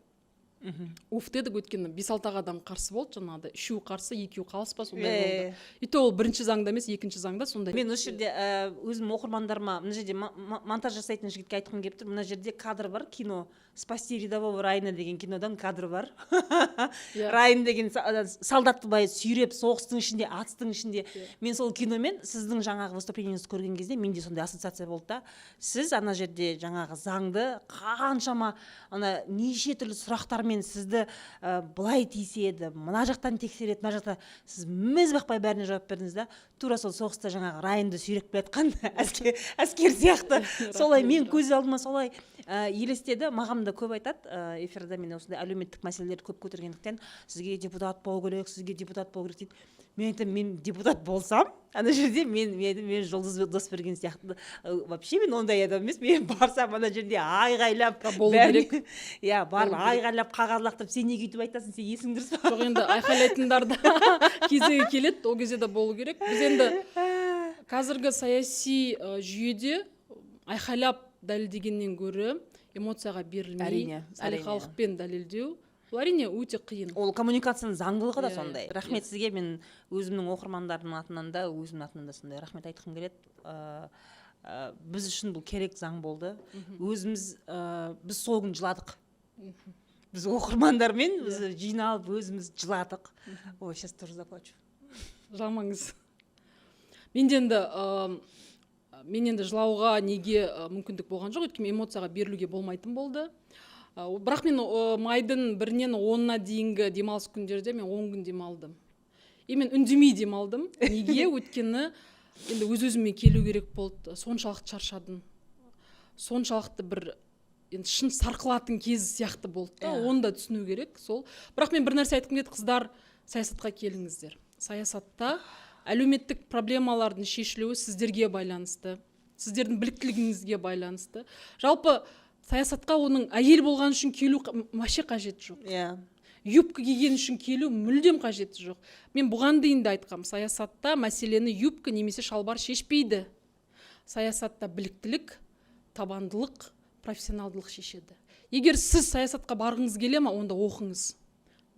Өткені 5-6 адам қарсы болды, жаңағыда 3 қарсы, 2 қалыс па, сондай болды. И то ол бірінші заңда емес, екінші заңда сондай. Мен осы жерде өзім оқырмандарыма мына жерде монтаж жасайтын жігітке айтқым келіп тұр. Мына жерде кадр бар, кино «Спасти рядового Райна» деген кинодан кадр бар. Райан деген солдатты былай сүйреп, соғыстың ішінде, атыстың ішінде. Мен сол киномен сіздің жаңағы выступлениеңізді көрген кезде менде сондай ассоциация болды да. Сіз ана жерде жаңағы заңды қаншама неше түрлі сұрақтармен сізді былай тиіседі, мына жақтан тексереді, мына жақта сіз міз бақпай бәріне жауап бердіңіз да. Тура сол соғыста жаңағы Райанды сүйреп келатқан әскер сияқты. Солай мен көз алдыма солай елестеді. Мағам да көп айтады эфирде, мен осындай әлеуметтік мәселелерді көп көтергендіктен сізге депутат болу керек, сізге депутат болу керек дейді. Мен айтам, мен депутат болсам, ана жерде мен Жұлдыз Досберген сияқты вообще мен ондай адам емес. Мен барсам ана жерде айғайлап болу керек. Барып айғайлап қағаз лақтырып, сен неге өйтіп айтасың, сен есің дұрыс па? Жоқ, енді айқайлайтындар да кезегі келеді, ол кезде де болу керек. Біз енді қазіргі саяси жүйеде айқайлап дәлелдегеннен гөрі эмоцияға берілмей, салиқалықпен дәлелдеу, бұл әрине өте қиын. Ол коммуникацияның заңдылығы да сондай. Рахмет сізге, мен өзімнің оқырмандарымның атынан да, өзімнің атынан да сондай рахмет айтқым келеді. Біз үшін бұл керек заң болды. Біз сол күн жыладық. Біз оқырмандармен жиналып өзіміз жыладық. Ой, сейчас тоже заплачу. Жыламаңыз. Мен енді жылауға неге мүмкіндік болған жоқ, өйткені эмоцияға берілуге болмайтын болды. Бірақ мен майдың 1-нен 10-на дейінгі демалыс күндерде мен 10 күн демалдым. Мен үндемей демалдым. Неге? Өйткені енді өз-өзіме келу керек болды. Соншалықты шаршадым. Соншалықты бір шын сарқылатын кез сияқты болды. Оны да түсіну керек. Бірақ мен бір нәрсе айтқым келеді, қыздар, саясатқа келіңіздер. Саясатта әлеуметтік проблемалардың шешілуі сіздерге байланысты, сіздердің біліктілігіңізге байланысты. Жалпы саясатқа оның әйел болған үшін келу вообще қажет жоқ. Юбка киген үшін келу мүлдем қажеті жоқ. Мен бұған дейін де айтқам, саясатта мәселені юбка немесе шалбар шешпейді. Саясатта біліктілік, табандылық, профессионалдылық шешеді. Егер сіз саясатқа барғыңыз келе ма, онда оқыңыз.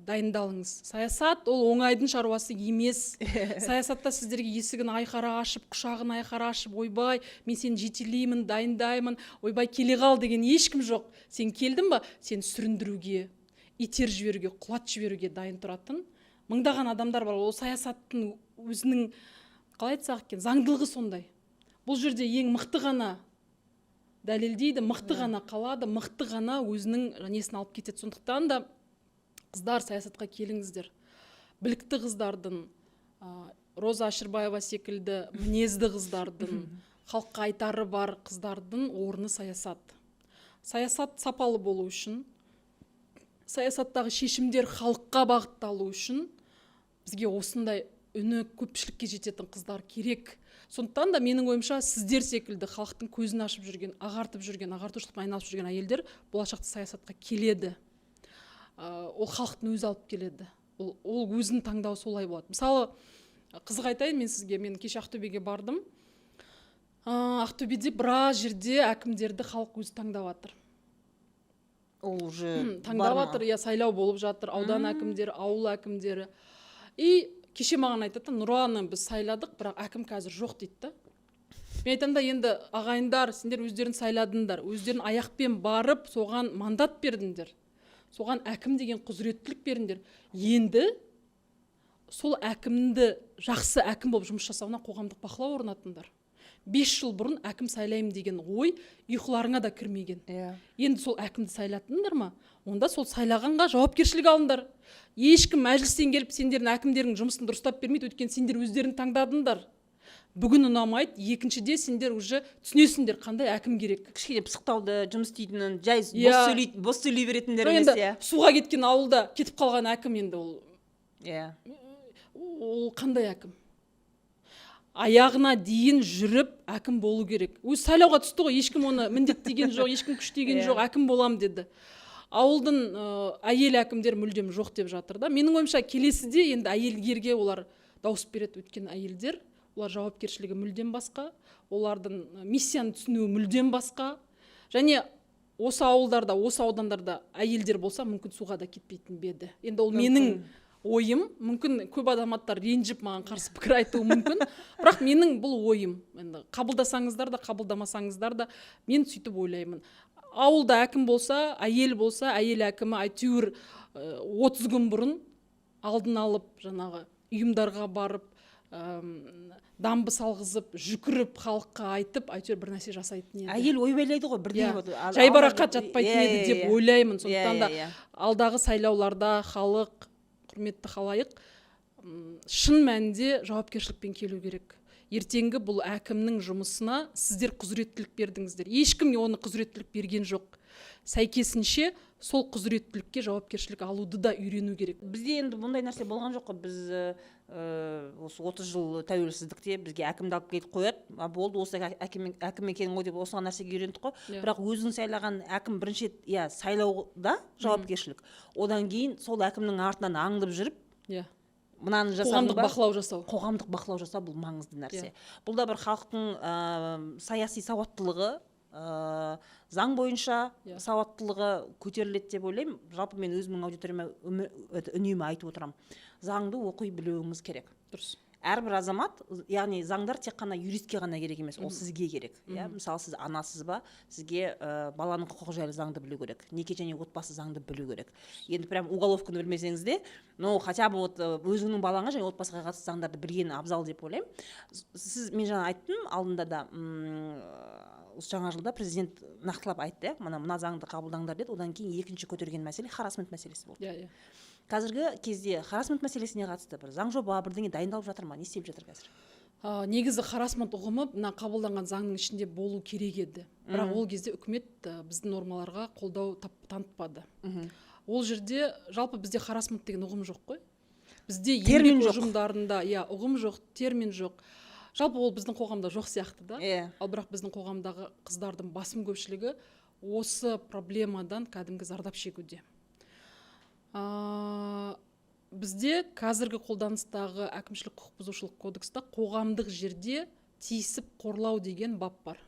Дайындалыңыз. Саясат ол оңайдың шаруасы емес. Саясатта сіздерге есігін айқара ашып, құшағын айқара ашып, ойбай, мен сені жетелеймін, дайындаймын, ойбай келе қал деген ешкім жоқ. Сен келдің ба, сен сүріндіруге, итер жіберуге, құлат жіберуге дайын тұратын мыңдаған адамдар бар. Ол саясаттың өзінің, қалай айтсақ екен, заңдылығы сондай. Бұл жерде ең мықты ғана дәлелдейді, мықты ғана қалады, мықты ғана өзінің несін алып кетеді. Сондықтан да қыздар, саясатқа келіңіздер. Білікті қыздардың, Роза Ашырбаева секілді мінезді қыздардың, халыққа айтары бар қыздардың орны саясат. Саясат сапалы болу үшін, саясаттағы шешімдер халыққа бағытталу үшін бізге осындай үні көпшілікке жететін қыздар керек. Сондықтан да менің ойымша сіздер секілді халықтың көзін ашып жүрген, ағартушылықпен айналысып жүрген әйелдер болашақта саясатқа келеді. Ол халықтың өзі алып келеді. Ол өзінің таңдауы солай болады. Мысалы, қызық айтайын мен сізге, мен кеше Ақтөбеге бардым. Ақтөбеде біраз жерде әкімдерді халық өзі таңдап жатыр. Ол уже таңдап жатыр, сайлау болып жатыр, аудан әкімдері, ауыл әкімдері. И кеше маған айтады, Нұраны біз сайладық, бірақ әкім қазір жоқ дейді. Мен айтам да, енді ағайындар, сендер өздерін сайладыңдар, өздерін аяқпен барып, соған мандат бердіңдер. Соған әкім деген құзыреттілік беріңдер. Енді сол әкімді жақсы әкім болып жұмыс жасауына қоғамдық бақылау орнатыңдар. 5 жыл бұрын әкім сайлаймын деген ой ұйқыларыңа да кірмеген. Енді сол әкімді сайлаттыңдар ма? Онда сол сайлағанға жауапкершілік алыңдар. Ешкім мәжілістен келіп сендердің әкімдердің жұмысын дұрыстап бермейді, өйткені сендер өздерін таңдадыңдар. бүгін ұнамайды, екіншіде сендер уже түсінесіңдер қандай әкім керек. Кішкене пысықтауды, жұмыс істейтінін, жай бос сөйлей беретіндер Енді емес, иә. суға кеткен ауылда кетіп қалған әкім, енді ол қандай әкім? Аяғына дейін жүріп әкім болу керек. Өз сайлауға түсті ғой, ешкім оны міндеттеген жоқ, ешкім күштеген жоқ, әкім болам деді. Ауылдың әйел әкімдер мүлдем жоқ деп жатыр да. Менің ойымша келесіде енді әйелдерге олар дауыс береді, өткен әйелдер, олар жауапкершілігі мүлдем басқа, олардың миссияны түсінуі мүлдем басқа. Және осы ауылдарда, осы аудандарда әйелдер болса, мүмкін суға да кетпейтін беді. Енді ол менің ойым, мүмкін көп адаматтар ренжіп маған қарсы пікір айтуы мүмкін, бірақ менің бұл ойым. Енді қабылдасаңыздар да, қабылдамасаңыздар да, мен сөйтіп ойлаймын. Ауылда әкім болса, әйел әкімі әйтеуір 30 күн бұрын алдын алып, жаңағы ұйымдарға барып, дамбы салғызып, жүкіріп, халыққа айтып, әйтеуір бір нәрсе жасайтын еді. Әйел ойбайлайды ғой, бірдеңе. Жайбарақат жатпайтын еді деп ойлаймын. Сондықтан да алдағы сайлауларда халық, құрметті халайық, шын мәнінде жауапкершілікпен келу керек. Ертеңгі бұл әкімнің жұмысына сіздер құзыреттілік бердіңіздер. Ешкім оны құзыреттілік берген жоқ. Сәйкесінше сол құзыреттілікке жауапкершілік алуды да үйрену керек. Бізде енді бұндай нәрсе болған жоқ қой. Біз осы 30 жыл тәуелсіздікте бізге әкімді алып келіп қояды. Болды, осы әкім екен ғой деп осыған нәрсеге үйрендік қой. Бірақ өзің сайлаған әкім бірінші сайлауда жауапкершілік. Одан кейін сол әкімнің артынан аңдып жүріп, мынаны жасадың ба? Қоғамдық бақылау жасау бұл маңызды нәрсе. Бұл да бір халықтың саяси сауаттылығы, заң бойынша сауаттылығы көтеріледі деп ойлаймын. Жалпы мен өзімнің аудиторияма үнемі айтып отырамын. Заңды оқи білуіңіз керек. Дұрыс. Әрбір азамат, яғни заңдар тек қана юристке ғана керек емес, ол сізге керек. Мысалы, сіз анасыз ба, сізге баланың құқығы жайлы заңды білу керек, неке және отбасы заңды білу керек. Енді прям уголовканы білмесеңіз де, хотя бы өзіңнің балаңа және отбасыға қатысты заңдарды білген абзал деп ойлаймын. Мен жаңа айттым алдында да, жаңа жылда президент нақтылап айтты, мына заңды қабылдаңдар деді. Одан кейін екінші көтерген мәселе харассмент мәселесі болды. Қазіргі кезде харассмент мәселесіне қатысты бір заң жоба, бірдеңе дайындалып жатыр ма? Не істеп жатыр қазір? Негізі харассмент ұғымы мына қабылданған заңның ішінде болу керек еді. Бірақ ол кезде үкімет біздің нормаларға қолдау танытпады. Ол жерде жалпы бізде харассмент деген ұғым жоқ қой. Бізде еңбек ұжымдарында ұғым жоқ, термин жоқ. Жалпы ол біздің қоғамда жоқ сияқты да. Ал бірақ біздің қоғамдағы қыздардың басым көпшілігі осы проблемадан кәдімгі зардап шегуде. Бізде қазіргі қолданыстағы әкімшілік құқық бұзушылық кодекста қоғамдық жерде тиісіп қорлау деген бап бар.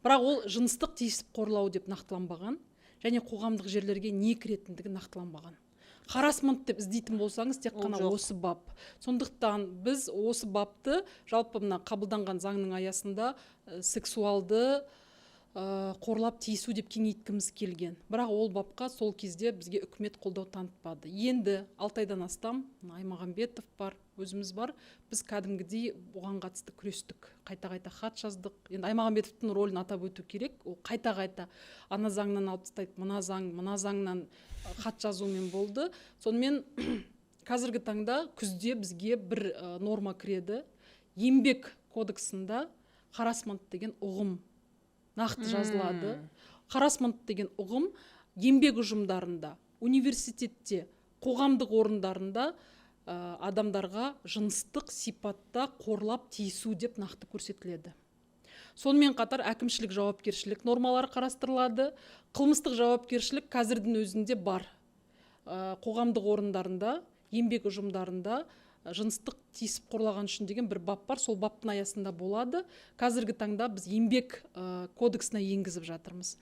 Бірақ ол жыныстық тиісіп қорлау деп нақтыланбаған, және қоғамдық жерлерге не кіретіндігі нақтыланбаған. Харассмент деп іздейтін болсаңыз тек қана осы бап. Сондықтан біз осы бапты жалпы мына қабылданған заңның аясында сексуалды қорлап тиісу деп кеңейткіміз келген. Бірақ ол бапқа сол кезде бізге үкімет қолдау танытпады. Енді 6 айдан астам Аймағамбетов бар, өзіміз бар. Біз кәдімгідей оған қатысты күрестік. Қайта-қайта хат жаздық. Енді Аймағамбетовтың рөлін атап өту керек. Ол қайта-қайта ана заңнан алып тастайды, мына заңнан хат жазумен болды. Сонымен қазіргі таңда күзде бізге бір норма кіреді. Еңбек кодексында харассмент деген ұғым нақты жазылады. Харассмент деген ұғым еңбек ұжымдарында, университетте, қоғамдық орындарында адамдарға жыныстық сипатта қорлап тиісу деп нақты көрсетіледі. Сонымен қатар әкімшілік жауапкершілік нормалары қарастырылады. Қылмыстық жауапкершілік қазірдің өзінде бар. Қоғамдық орындарында, еңбек ұжымдарында жыныстық тиісіп қорлаған үшін деген бір бап бар. Сол баптың аясында болады. Қазіргі таңда біз еңбек кодексіне енгізіп жатырмыз.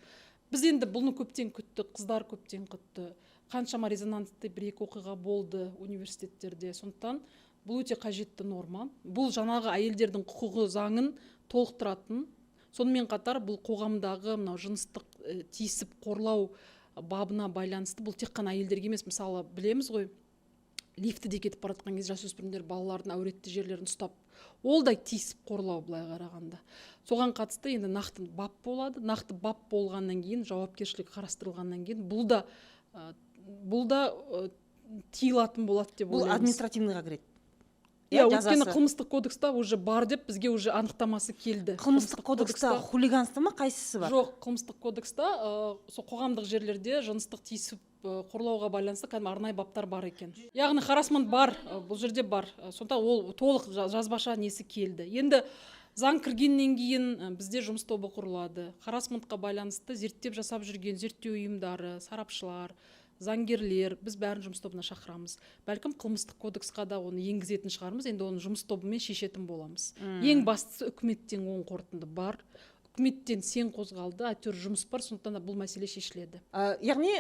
Біз енді бұны көптен күттік, қыздар көптен күтті. Қаншама резонансты бір-екі оқиға болды университеттерде. Сондықтан бұл өте қажетті норма. Бұл жаңағы әйелдердің құқығы заңын толықтыратын. Сонымен қатар бұл қоғамдағы жыныстық тиісіп қорлау бабына байланысты. Бұл тек қана әйелдерге емес, мысалы білеміз ғой, лифтіде кетіп баратқан кезде жасөспірімдер балалардың әуретті жерлерін ұстап, ол да тиісіп қорлау былай қарағанда. Соған қатысты енді нақты бап болады. Нақты бап болғаннан кейін, жауапкершілік қарастырылғаннан кейін, бұл да тиылатын болады деп ойлаймыз. Бұл административныйға кіреді. иә, өйткені қылмыстық кодекста уже бар деп бізге уже анықтамасы келді. Қылмыстық кодекста хулиганство ма, қайсысы бар? Жоқ, қылмыстық кодекста сол қоғамдық жерлерде жыныстық тиісіп қорлауға байланысты кәдімгі арнайы баптар бар екен. Яғни харассмент бар, бұл жерде бар. Сонда ол толық жазбаша несі келді. Енді заң кіргеннен кейін бізде жұмыс тобы құрылады. Харассментқа байланысты зерттеп жасап жүрген зерттеу ұйымдары, сарапшылар, заңгерлер, біз бәрін жұмыс тобына шақырамыз. Бәлкім қылмыстық кодексқа да оны енгізетін шығармыз, енді оны жұмыс тобымен шешетін боламыз. Ең бастысы үкіметтен оң қорытынды бар. Үкіметтен сен қозғалды, әйтеуір жұмыс бар, сондықтан да бұл мәселе шешіледі. Яғни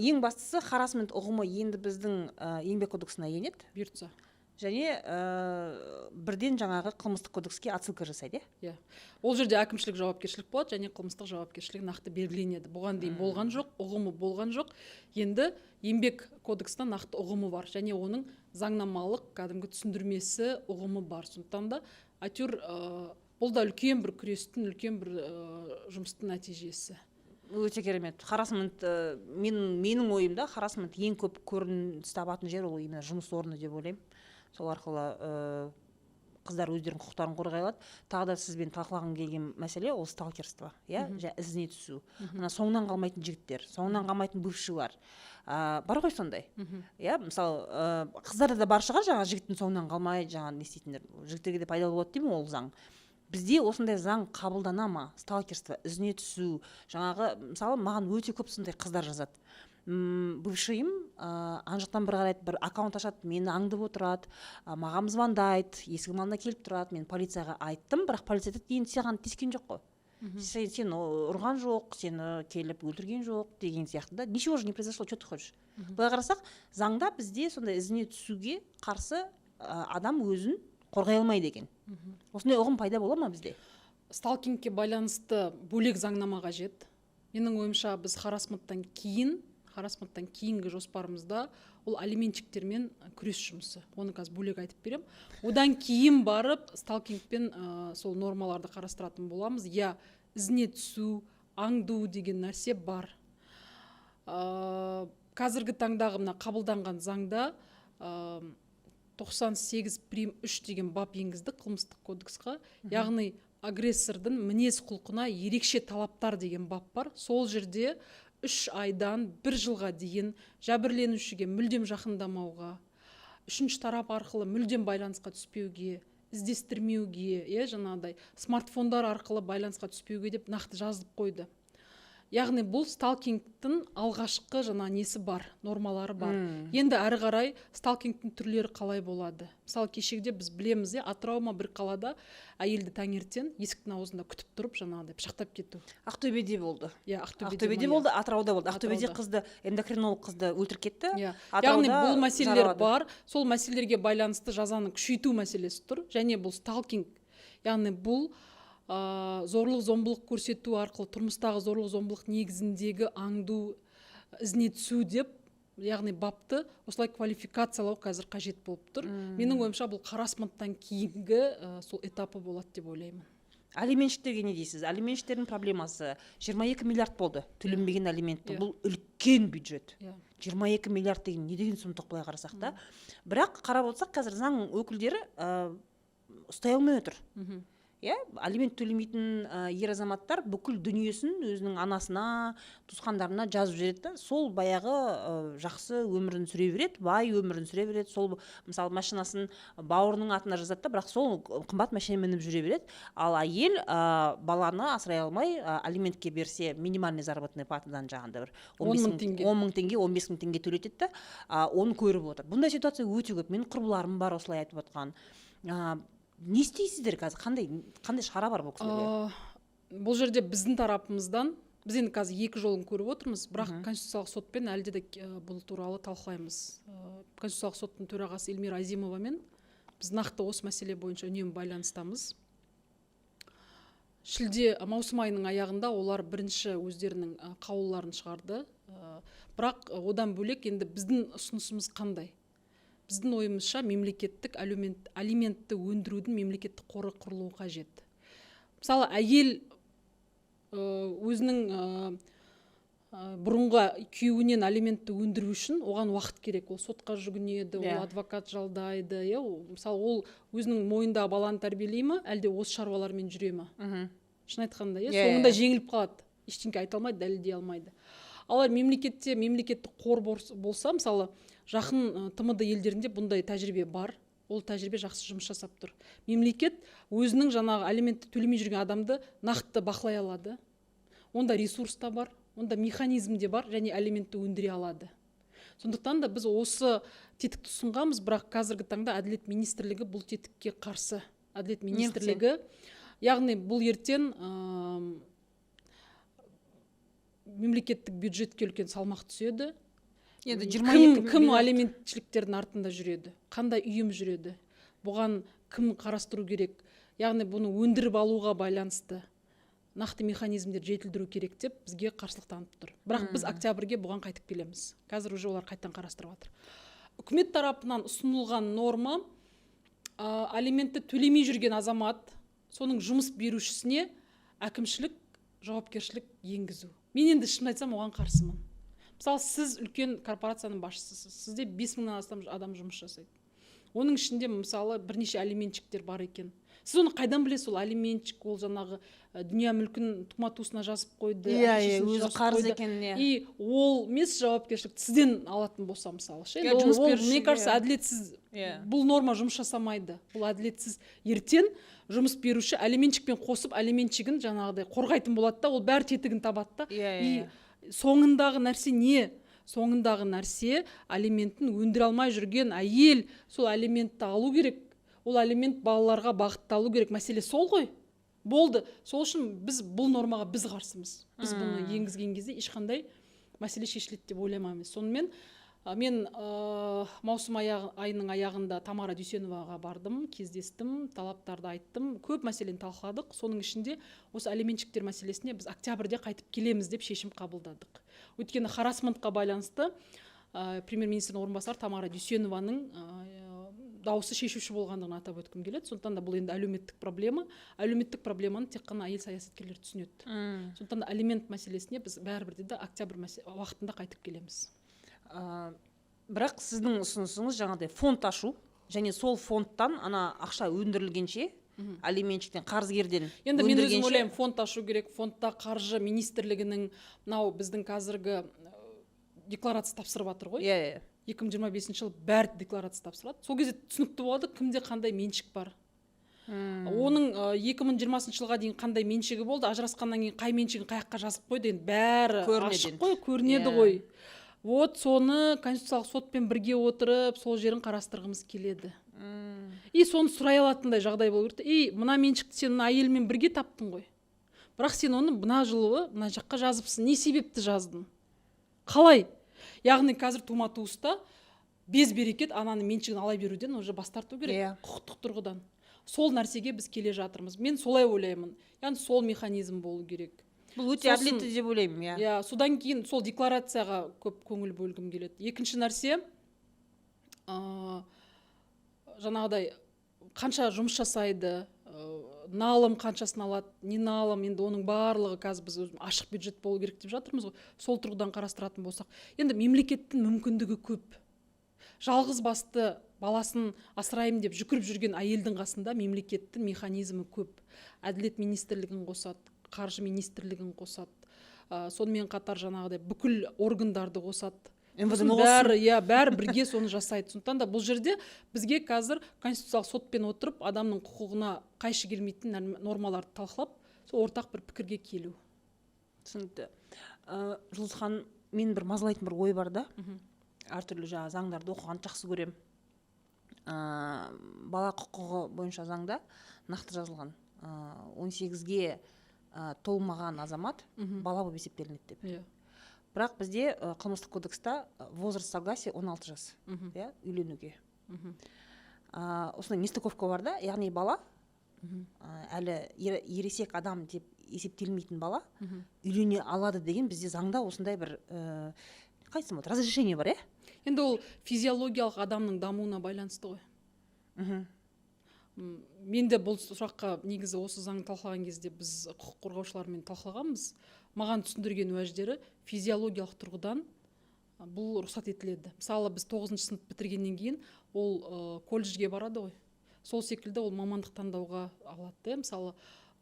ең бастысы харассмент ұғымы енді біздің еңбек кодексіне енеді. Бұйыртса. Және бірден жаңағы қылмыстық кодекске отсылка жасайды. Иә. Ол жерде әкімшілік жауапкершілік болады, және қылмыстық жауапкершілік нақты белгіленеді. Бұған дейін болған жоқ, ұғымы болған жоқ. Енді еңбек кодексында нақты ұғымы бар, және оның заңнамалық кәдімгі түсіндірмесі ұғымы бар. Сондықтан да әйтеуір бұл да үлкен бір күрестің, үлкен бір жұмыстың нәтижесі. Өте керемет. Харассмент менің ойымда харассмент ең көп көрініс табатын жер ол именно жұмыс орны деп ойлаймын. Сол арқылы қыздар өздерінің құқықтарын қорғай алады. Тағы да сізбен талқылағым келген мәселе ол сталкерство, иә, ізіне түсу. Ана соңынан қалмайтын жігіттер, соңынан қалмайтын бывшилар. Бар ғой сондай. Иә, мысалы, қыздарда да бар шығар, жаңа жігіттің соңынан қалмай, жаңа не істейтіндер. Жігіттерге де пайдалы болады деймін, ол заң. Бізде осындай заң қабылдана ма? Сталкерство, ізіне түсу, жаңағы, мысалы, маған өте көп сондай қыздар жазады. Бывшийім ана жақтан бір қарайды, бір аккаунт ашады, мені аңдып отырады, маған звондайды, есігім алдына келіп тұрады, мен полицияға айттым, бірақ полиция айтады, енді саған тиіскен жоқ қой. Сен ұрған жоқ, сені келіп өлтірген жоқ деген сияқты да. Ничего же не произошло, что ты хочешь? Былай қарасақ, заңда бізде сондай ізіне түсуге қарсы адам өзін қорғай алмайды екен. Осындай ұғым пайда бола ма бізде? Сталкингке байланысты бөлек заңнама қажет. Менің ойымша біз харассменттан кейінгі жоспарымызда ол алиментчиктермен күрес жұмысы. Оны қазір бөлек айтып берем. Одан кейін барып сталкингпен сол нормаларды қарастыратын боламыз. Я ізіне түсу, аңду деген нәрсе бар. Қазіргі таңдағы мына қабылданған заңда 98 прим 3 деген бап енгізді қылмыстық кодексқа. Яғни агрессордың мінез құлқына ерекше талаптар деген бап бар. Сол жерде 3 айдан 1 жылға дейін жәбірленушіге мүлдем жақындамауға, үшінші тарап арқылы мүлдем байланысқа түспеуге, іздестірмеуге, жаңағыдай смартфондар арқылы байланысқа түспеуге деп нақты жазып қойды. Яғни бұл сталкингтің алғашқы несі бар, нормалары бар. Енді әрі қарай сталкингтің түрлері қалай болады? Мысалы, кешегде біз білеміз, Атырау бір қалада әйелді таңертең есіктің аузында күтіп тұрып, жаңағыдай пышақтап кету. Ақтөбеде болды. Иә, Ақтөбеде болды, Атырауда болды. Ақтөбеде эндокринолог қызды өлтіріп кетті. Яғни бұл мәселелер бар. Сол мәселелерге байланысты жазаны күшейту мәселесі тұр. Және бұл сталкинг, яғни бұл зорлық зомбылық көрсету арқылы тұрмыстағы зорлық зомбылық негізіндегі аңду, ізіне түсу деп, яғни бапты осылай квалификациялау қазір қажет болып тұр. Менің ойымша бұл харассменттан кейінгі сол этапы болады деп ойлаймын. Алиментштерге не дейсіз? Алиментштердің проблемасы 22 миллиард болды. Төленбеген алимент. Бұл үлкен бюджет. 22 миллиард деген не деген сұмдық былай қарасақ та. Бірақ қарап отырсақ, қазір заң өкілдері ұстай алмай отыр. Алимент төлемейтін ер азаматтар бүкіл дүниесін өзінің анасына, туысқандарына жазып жібереді. Сол баяғы жақсы өмірін сүре береді, бай өмірін сүре береді. Сол мысалы машинасын бауырының атына жазады, бірақ сол қымбат машина мініп жүре береді. Ал әйел баланы асырай алмай алиментке берсе минимальный заработный платадан жағында бір 10 мың теңге, 15 мың теңге төлетеді, оны көріп отыр. Бұндай ситуация өте көп. Менің құрбыларым бар осылай айтып отқан. Не істейсіздер қазір? Қандай шара бар бұл кісілерге? Бұл жерде біздің тарапымыздан, біз енді қазір екі жолын көріп отырмыз, бірақ Конституциялық сотпен әлде де бұл туралы талқылаймыз. Конституциялық соттың төрағасы Эльмира Азимовамен біз нақты осы мәселе бойынша үнемі байланыстамыз. Маусым айының аяғында олар бірінші өздерінің қаулыларын шығарды. Бірақ одан бөлек енді біздің ұсынысымыз қандай? Біздің ойымызша мемлекеттік алиментті өндірудің мемлекеттік қоры құрылуы қажет. Мысалы, әйел өзінің бұрынғы күйеуінен алиментті өндіру үшін оған уақыт керек. Ол сотқа жүгінеді, Иә. ол адвокат жалдайды. Мысалы, ол өзінің мойнындағы баланы тәрбиелей ме, әлде осы шаруалармен жүре ме? Шын айтқанда, соңында жеңіліп қалады. Ештеңке айта алмайды, дәлелдей алмайды. Ал мемлекетте мемлекеттік қор болса, мысалы, жақын ТМД елдерінде бұндай тәжірибе бар. Ол тәжірибе жақсы жұмыс жасап тұр. Мемлекет өзінің жаңағы алиментті төлемей жүрген адамды нақты бақылай алады. Онда ресурс та бар, онда механизм де бар, және алиментті өндіре алады. Сондықтан да біз осы тетікті ұсынғанбыз, бірақ қазіргі таңда Әділет министрлігі бұл тетікке қарсы. Әділет министрлігі, яғни бұл ертең мемлекеттік бюджетке үлкен салмақ түседі. Кім алиментшіліктердің артында жүреді? Қандай үйім жүреді? Бұған кім қарастыру керек? Яғни бұны өндіріп алуға байланысты нақты механизмдер жетілдіру керек деп бізге қарсылық танытып тұр. Бірақ біз октябрьге бұған қайтып келеміз. Қазір уже олар қайттан қарастырып жатыр. Үкімет тарапынан ұсынылған норма алиментті төлемей жүрген азамат, соның жұмыс берушісіне әкімшілік жауапкершілік енгізу. Мен енді шын айтсам оған қарсымын. Мысалы, сіз үлкен корпорацияның басшысысыз. Сізде 5000-нан астам адам жұмыс жасайды. Оның ішінде мысалы бірнеше алиментшіктер бар екен. Сіз оны қайдан білесіз? Ол алиментшік, ол жаңағы дүния мүлкін тума-туысына жазып қойды. Өзі қарыз екеніне. И ол емес жауапкершілік сізден алатын болса, мысалы. Мне кажется, әділетсіз. Бұл норма жұмыс жасамайды. Бұл әділетсіз. Ертең жұмыс беруші алиментшікпен қосып, алиментшігін жаңағыдай қорғайтын болады да, ол бәрі тетігін табады да. Соңындағы нәрсе не? Соңындағы нәрсе алиментін өндіре алмай жүрген әйел сол алиментті алу керек. Ол алимент балаларға бағытталу керек. Мәселе сол ғой. Болды. Сол үшін біз бұл нормаға біз қарсымыз. Біз бұны енгізген кезде ешқандай мәселе шешіледі деп ойламаймыз. Сонымен мен маусым айының аяғында Тамара Дүйсеноваға бардым, кездестім, талаптарды айттым, көп мәселені талқыладық. Соның ішінде осы алиментшіктер мәселесіне біз октябрьде қайтып келеміз деп шешім қабылдадық. Өйткені харассментқа байланысты премьер-министрдің орынбасары Тамара Дүйсенованың дауысы шешуші болғандығын атап өткім келеді. Сондықтан да бұл енді әлеуметтік проблема. Әлеуметтік проблеманы тек қана әйел саясаткерлер түсінеді. Сондықтан да алимент мәселесіне біз бәрібір де октябрь уақытында қайтып келеміз. Бірақ сіздің ұсынысыңыз жаңағыдай фонд ашу, және сол фондтан ақша өндірілгенше, алиментшіктен, қарызгерден өндіргенше. Енді мен өзім ойлаймын, фонд ашу керек. Фондта қаржы министрлігінің біздің қазіргі декларация тапсырып жатыр ғой. 2025 жыл бәрі декларация тапсырады. Сол кезде түсінікті болады, кімде қандай меншік бар. Оның 2020 жылға дейін қандай меншігі болды, ажырасқаннан кейін қай меншігін қаяққа жазып қойды, енді бәрі ашық қой, көрінеді ғой. Соны Конституциялық сотпен бірге отырып, сол жерін қарастырғымыз келеді. И соны сұрай алатындай жағдай болу керек. Мына меншікті сен әйелмен бірге таптың ғой. Бірақ сен оны мына жылы мына жаққа жазыпсың. Не себепті жаздың? Қалай? Яғни қазір тума-туыста без берекет ананы меншігін ала беруден уже бас тарту керек, құқықтық тұрғыдан. Сол нәрсеге біз келе жатырмыз. Мен солай ойлаймын. Яғни сол механизм болу керек. Бұл өте әділетті деп ойлаймын. Содан кейін сол декларацияға көп көңіл бөлгім келеді. Екінші нәрсе, жаңағыдай қанша жұмыс жасайды, налым қаншасын алады, не налым, енді оның барлығы қазір біз ашық бюджет болу керек деп жатырмыз ғой. Сол тұрғыдан қарастыратын болсақ, енді мемлекеттің мүмкіндігі көп. Жалғыз басты баласын асырайым деп жүкіріп жүрген әйелдің қасында мемлекеттің механизмі көп. Әділет министрлігін қосады, қаржы министрлігін қосады. Сонымен қатар жаңағыдай бүкіл органдарды қосады. Бәрі бірге соны жасайды. Сондықтан да бұл жерде бізге қазір Конституциялық сотпен отырып, адамның құқығына қайшы келмейтін нормаларды талқылап, сол ортақ бір пікірге келу. Түсінікті. Жұлдыз ханым, мен бір мазалайтын бір ой бар да. Әртүрлі заңдарды оқығанды жақсы көрем. Бала құқығы бойынша заңда нақты жазылған. 18-ге толмаған азамат бала болып есептелінеді деп. Бірақ бізде қылмыстық кодекста возраст согласия 16 жас үйленуге. Осындай нестыковка бар да, яғни бала, әлі ересек адам деп есептелмейтін бала үйлене алады деген бізде заңда осындай бір разрешение бар, Енді ол физиологиялық адамның дамуына байланысты ғой. Мен де бұл сұраққа негізі осы заң талқылаған кезде біз құқық қорғаушылармен талқылағанбыз. маған түсіндірген уәждері физиологиялық тұрғыдан бұл рұқсат етіледі. Мысалы біз 9-шы сынып бітіргеннен кейін ол колледжге барады ғой. Сол секілді ол мамандық таңдауға алады. Мысалы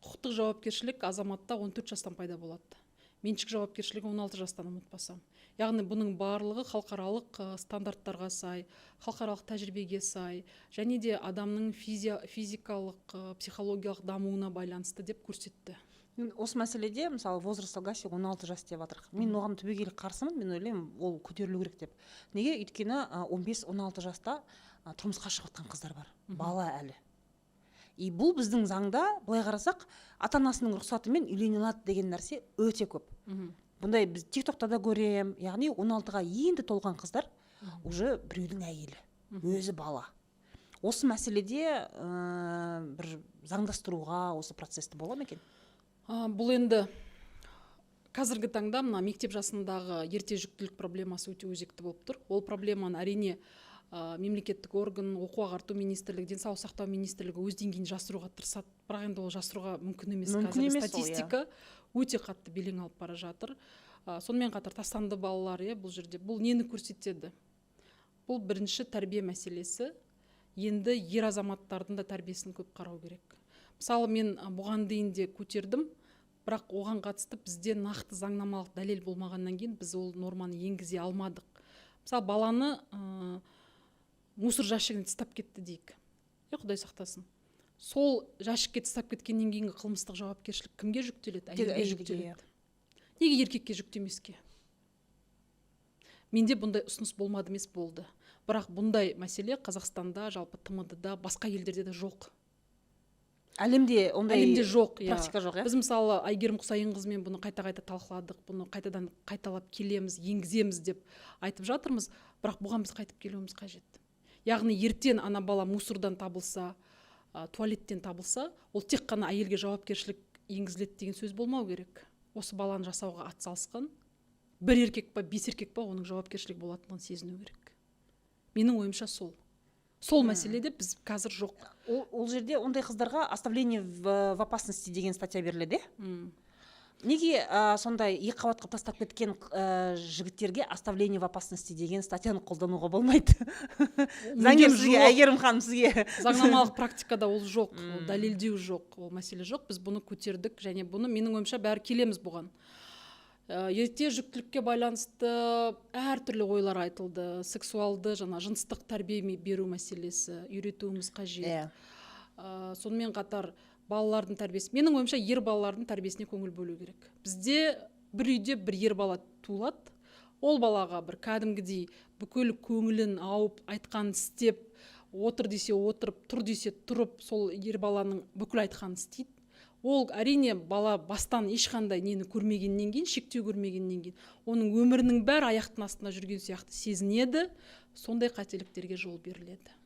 құқықтық жауапкершілік азаматта 14 жастан пайда болады. Меншік жауапкершілігі 16 жастан, ұмытпасам. Яғни бұның барлығы халықаралық стандарттарға сай, халықаралық тәжірибеге сай, және де адамның физикалық, психологиялық дамуына байланысты деп көрсетті. Осы мәселеде, мысалы, возраст согласия 16 жас деп жатырық. Мен оған түбегейлі қарсымын, мен ойлаймын, ол көтерілу керек деп. Неге? Өйткені 15-16 жаста тұрмысқа шығып жатқан қыздар бар, бала әлі. И бұл біздің заңда, былай қарасақ, ата-анасының рұқсатымен үйлене алады деген нәрсе өте көп. Бұндай біз TikTokта да көрем, яғни 16-ға енді толған қыздар уже біреудің әйелі, өзі бала. Осы мәселеде бір заңдастыруға осы процесті бола ма екен? Бұл енді қазіргі таңда мына мектеп жасындағы ерте жүктілік проблемасы өте өзекті болып тұр. Ол проблеманы әрине мемлекеттік орган, оқу ағарту министрлігі, денсаулық сақтау министрлігі өз деңгейін жасыруға тырысады. Бірақ енді ол жасыруға мүмкін емес. Қазір статистика өте қатты белең алып бара жатыр. Сонымен қатар тастанды балалар, бұл жерде бұл нені көрсетеді? Бұл бірінші тәрбие мәселесі. Енді ер азаматтардың да тәрбиесін көп қарау керек. Мысалы, мен бұған дейін де көтердім, бірақ оған қатысты бізде нақты заңнамалық дәлел болмағаннан кейін біз ол норманы енгізе алмадық. Мысалы, баланы мусор жәшігіне тастап кетті дейік. Құдай сақтасын. Сол жәшікке тастап кеткеннен кейінгі қылмыстық жауапкершілік кімге жүктеледі? Әйелге жүктеледі. Неге еркекке жүктемеске? Менде бұндай ұсыныс болмады емес, болды. Бірақ бұндай мәселе Қазақстанда, жалпы ТМД-да, басқа елдерде де жоқ. Әлемде ондай жоқ, практика жоқ. Біз мысалы Айгерім Құсайынқызымен бұны қайта-қайта талқыладық, бұны қайтадан қайталап келеміз, енгіземіз деп айтып жатырмыз, бірақ бұған біз қайтып келуіміз қажет. Яғни ертең ана бала мусордан табылса, туалеттен табылса, ол тек қана әйелге жауапкершілік енгізіледі деген сөз болмау керек. Осы баланы жасауға атсалысқан бір еркек па, 5 еркек па, оның жауапкершілік болатынын сезіну керек. Менің ойымша сол мәселеде біз қазір жоқ. Ол жерде ондай қыздарға оставление в опасности деген статья беріледі. Неге сондай екі қабат қылып тастап кеткен жігіттерге оставление в опасности деген статьяны қолдануға болмайды? Заңгер сізге, Әйгерім ханым сізге. Заңнамалық практикада ол жоқ, ол дәлелдеу жоқ, ол мәселе жоқ. Біз бұны көтердік, және бұны менің ойымша бәрі келеміз бұған. Ерте жүктілікке байланысты әртүрлі ойлар айтылды. Сексуалды, жыныстық тәрбие беру мәселесі, үйретуіміз қажет. Сонымен қатар балалардың тәрбиесі. Менің ойымша ер балалардың тәрбиесіне көңіл бөлу керек. Бізде бір үйде бір ер бала туылады. Ол балаға бір кәдімгідей бүкіл көңілін ауып, айтқан істеп, отыр десе отырып, тұр десе тұрып, сол ер баланың бүкіл айтқанын істейді. Ол әрине бала бастан ешқандай нені көрмегеннен кейін, шектеу көрмегеннен кейін, оның өмірінің бәрі аяқтың астында жүрген сияқты сезінеді, сондай қателіктерге жол беріледі.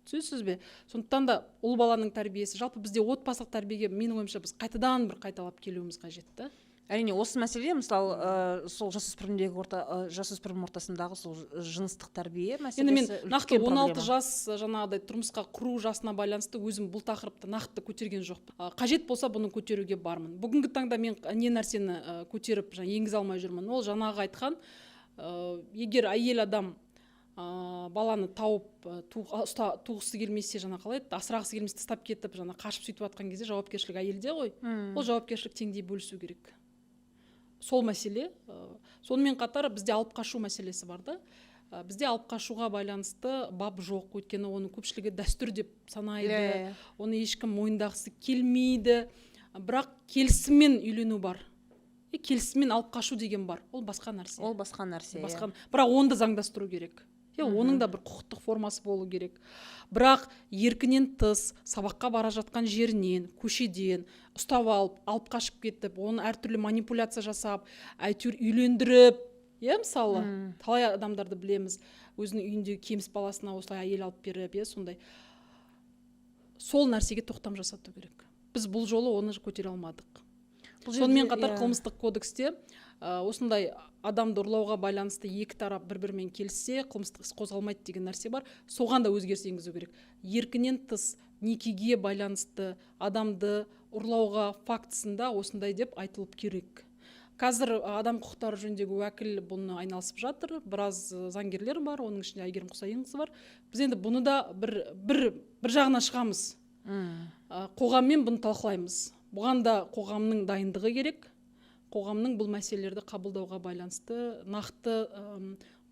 Түсінесіз бе? Сондықтан да ұл баланың тәрбиесі, жалпы бізде отбасылық тәрбиеге менің ойымша біз қайтадан бір қайталап келуіміз қажет. Әрине, осы мәселе, мысалы, сол жасөспірім ортасындағы сол жыныстық тәрбие мәселесі. Енді мен нақты 16 жас жаңағыдай тұрмысқа құру жасына байланысты өзім бұл тақырыпты нақты көтерген жоқпын. Қажет болса бұны көтеруге бармын. Бүгінгі таңда мен не нәрсені көтеріп енгізе алмай жүрмін. Ол жаңағы айтқан, егер әйел адам баланы тауып туғысы келмесе, асырағысы келмесе тастап кетіп, қашып сөйтіп жатқан кезде жауапкершілік әйелде ғой. Ол жауапкершілік теңдей бөлісу керек. Сол мәселе. Сонымен қатар бізде алып қашу мәселесі бар да. Бізде алып қашуға байланысты бап жоқ, өйткені оны көпшілігі дәстүр деп санайды. Оны ешкім мойындағысы келмейді. Бірақ келісіммен үйлену бар. Келісіммен алып қашу деген бар. Ол басқа нәрсе. Ол басқа нәрсе. Бірақ оны заңдастыру керек. Оның да бір құқықтық формасы болу керек. Бірақ еркінен тыс, сабаққа бара жатқан жерінен, көшеден ұстап алып қашып кетіп, оны әртүрлі манипуляция жасап, әйтеуір үйлендіріп, мысалы, талай адамдарды білеміз, өзінің үйіндегі кеміс баласына осылай әйел алып беріп, сондай. Сол нәрсеге тоқтам жасату керек. Біз бұл жолы оны көтере алмадық. Сонымен қатар қылмыстық кодексте осындай адамды ұрлауға байланысты екі тарап бір-бірімен келіссе, қылмыстық іс қозғалмайды деген нәрсе бар. Соған да өзгеріс енгізу керек. Еркінен тыс некеге байланысты адамды ұрлауға фактісінде осындай деп айтылып керек. Қазір адам құқықтары жөніндегі уәкіл бұны айналысып жатыр. Біраз заңгерлер бар, оның ішінде Әйгерім Құсайынқызы бар. Біз енді бұны да бір жағына шығамыз. Қоғаммен бұны талқылаймыз. Бұған да қоғамның дайындығы керек. Қоғамның бұл мәселелерді қабылдауға байланысты нақты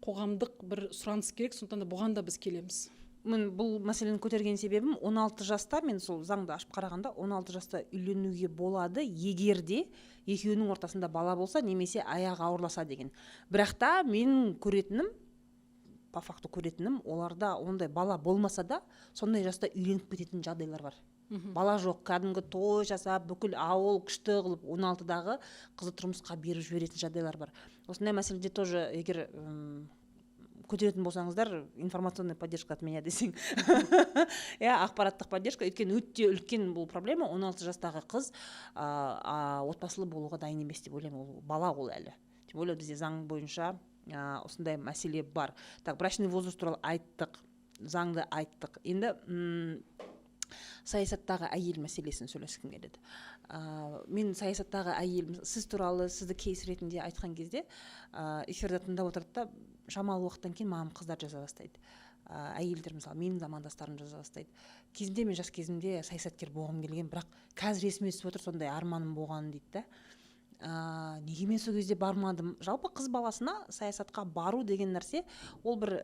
қоғамдық бір сұраныс керек. Сондықтан да бұған да біз келеміз. Мен бұл мәселені көтерген себебім 16 жаста, мен сол заңды ашып қарағанда 16 жаста үйленуге болады, егер де екеуінің ортасында бала болса, немесе аяғы ауырласа деген. Бірақ та мен көретінім, по факту көретінім, оларда ондай бала болмаса да сондай жаста үйленіп кететін жағдайлар бар. Бала жоқ, кәдімгі той жасап, бүкіл ауыл күшті қылып 16-дағы қызы тұрмысқа беріп жіберетін жағдайлар бар. Осындай мәселеде тоже егер көтеретін болсаңыздар, информационная поддержка от меня десең. Ақпараттық поддержка, өйткені өте үлкен бұл проблема. 16 жастағы қыз отбасылы болуға дайын емес деп ойлаймын. Ол бала ол әлі. Тем более бізде заң бойынша осындай мәселе бар. Так, брачный возраст туралы айттық, заңды айттық. Енді саясаттағы әйел мәселесін сөйлескім келеді. Мен саясаттағы әйел, сіз туралы, сізді кейс ретінде айтқан кезде эфирді тыңдап отырды да, шамалы уақыттан кейін маған қыздар жаза бастайды. Әйелдер, мысалы, менің замандастарым жаза бастайды. Кезінде мен жас кезімде саясаткер болғым келген, бірақ қазір есіме түсіп отыр, сондай арманым болғанын дейді да. Неге мен сол кезде бармадым? Жалпы қыз баласына саясатқа бару деген нәрсе, ол бір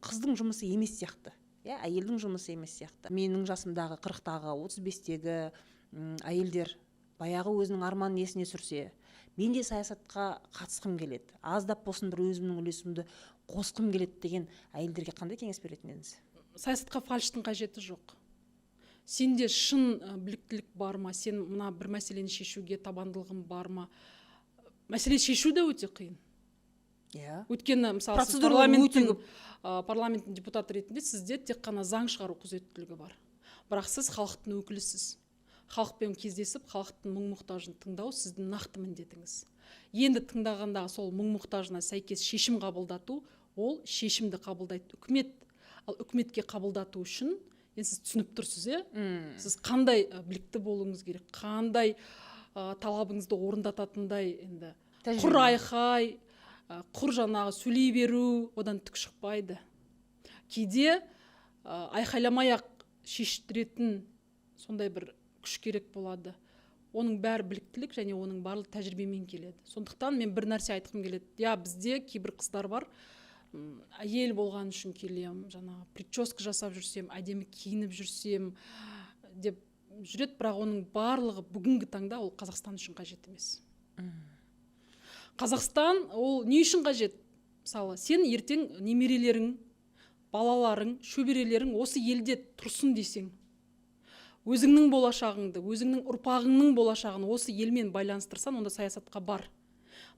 қыздың жұмысы емес сияқты. Әйелдің жұмысы емес сияқты. Менің жасымдағы 40-тағы, 35-тегі әйелдер баяғы өзінің арманын есіне сүрсе, мен де саясатқа қатысқым келеді, аздап болсын бір өзімнің үлесімді қосқым келеді деген әйелдерге қандай кеңес беретін едіңіз? Саясатқа фальштың қажеті жоқ. Сенде шын біліктілік бар ма? Сен мына бір мәселені шешуге табандылығың бар ма? Мәселе шешу да өте қиын. Өйткені мысалы парламенттің депутаты ретінде сізде тек қана заң шығару құзыреттілігі бар. Бірақ сіз халықтың өкілісіз. Халықпен кездесіп, халықтың мұң-мұқтажын тыңдау сіздің нақты міндетіңіз. Енді тыңдағандағы сол мұң-мұқтажына сәйкес шешім қабылдату, ол шешімді қабылдайды үкімет. Ал үкіметке қабылдату үшін, сіз түсініп тұрсыз, сіз қандай білікті болуыңыз керек, қандай талабыңызды орындататындай, енді құр айқай, құр жаңағы сөйлей беру, одан түк шықпайды. Кейде айқайламай-ақ шештіретін сондай бір күш керек болады. Оның бәрі біліктілік және оның барлық тәжірибемен келеді. Сондықтан мен бір нәрсе айтқым келеді. Бізде кейбір қыздар бар, әйел болған үшін келем, жаңағы прическа жасап жүрсем, әдемі киініп жүрсем деп жүреді, бірақ оның барлығы бүгінгі таңда ол Қазақстан үшін қажет емес. Қазақстан ол не үшін қажет? Мысалы, сен ертең немерелерің, балаларың, шөберелерің осы елде тұрсын десең, өзіңнің болашағыңды, өзіңнің ұрпағыңның болашағын осы елмен байланыстырсан, онда саясатқа бар.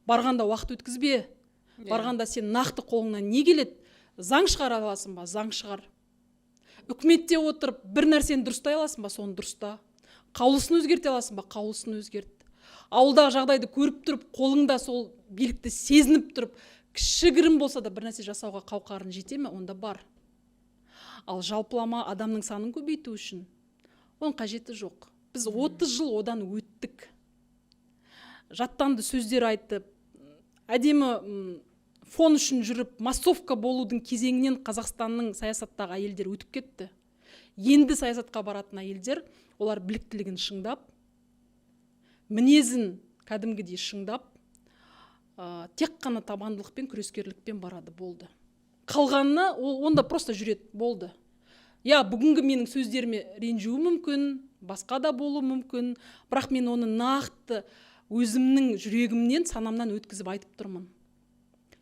Барғанда уақыт өткізбе. Барғанда сен нақты қолыңнан не келеді? Заң шығара аласың ба? Заң шығар. Үкіметте отырып бір нәрсені дұрыстай аласың ба? Соны дұрыста. Қаулысын өзгерте аласың ба? Қаулысын өзгерт. Ауылдағы жағдайды көріп тұрып, қолыңда сол билікті сезініп тұрып, кішігірім болса да бір нәрсе жасауға қауқарың жете ме? Онда бар. Ал жалпылама адамның санын көбейту үшін оның қажеті жоқ. Біз 30 жыл одан өттік. Жаттанды сөздер айтып, әдемі фон үшін жүріп, массовка болудың кезеңінен Қазақстанның саясаттағы әйелдер өтіп кетті. Енді саясатқа баратын әйелдер, олар біліктілігін шыңдап, мінезін кәдімгідей шыңдап, тек қана табандылықпен, күрескерлікпен барады, болды. Қалғанына онда просто жүреді, болды. Бүгінгі менің сөздеріме ренжуі мүмкін, басқа да болуы мүмкін, бірақ мен оны нақты өзімнің жүрегімнен, санамнан өткізіп айтып тұрмын.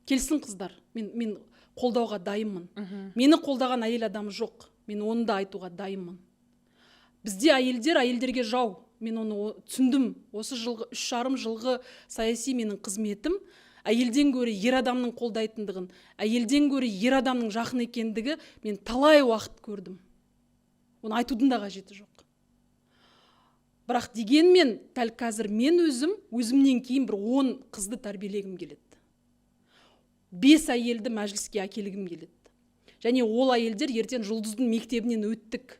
Келсін қыздар, мен қолдауға дайынмын. Мені қолдаған әйел адамы жоқ, мен оны да айтуға дайынмын. Бізде әйелдерге жау. Мен оны түсіндім. Осы жылғы 3,5 жылғы саяси менің қызметім әйелден гөрі ер адамның қолдайтындығын, әйелден гөрі ер адамның жақын екендігі мен талай уақыт көрдім. Оны айтудың да қажеті жоқ. Бірақ дегенмен дәл қазір мен өзімнен кейін бір 10 қызды тәрбиелегім келеді. 5 әйелді мәжіліске әкелгім келеді. Және ол әйелдер ертең жұлдыздың мектебінен өттік.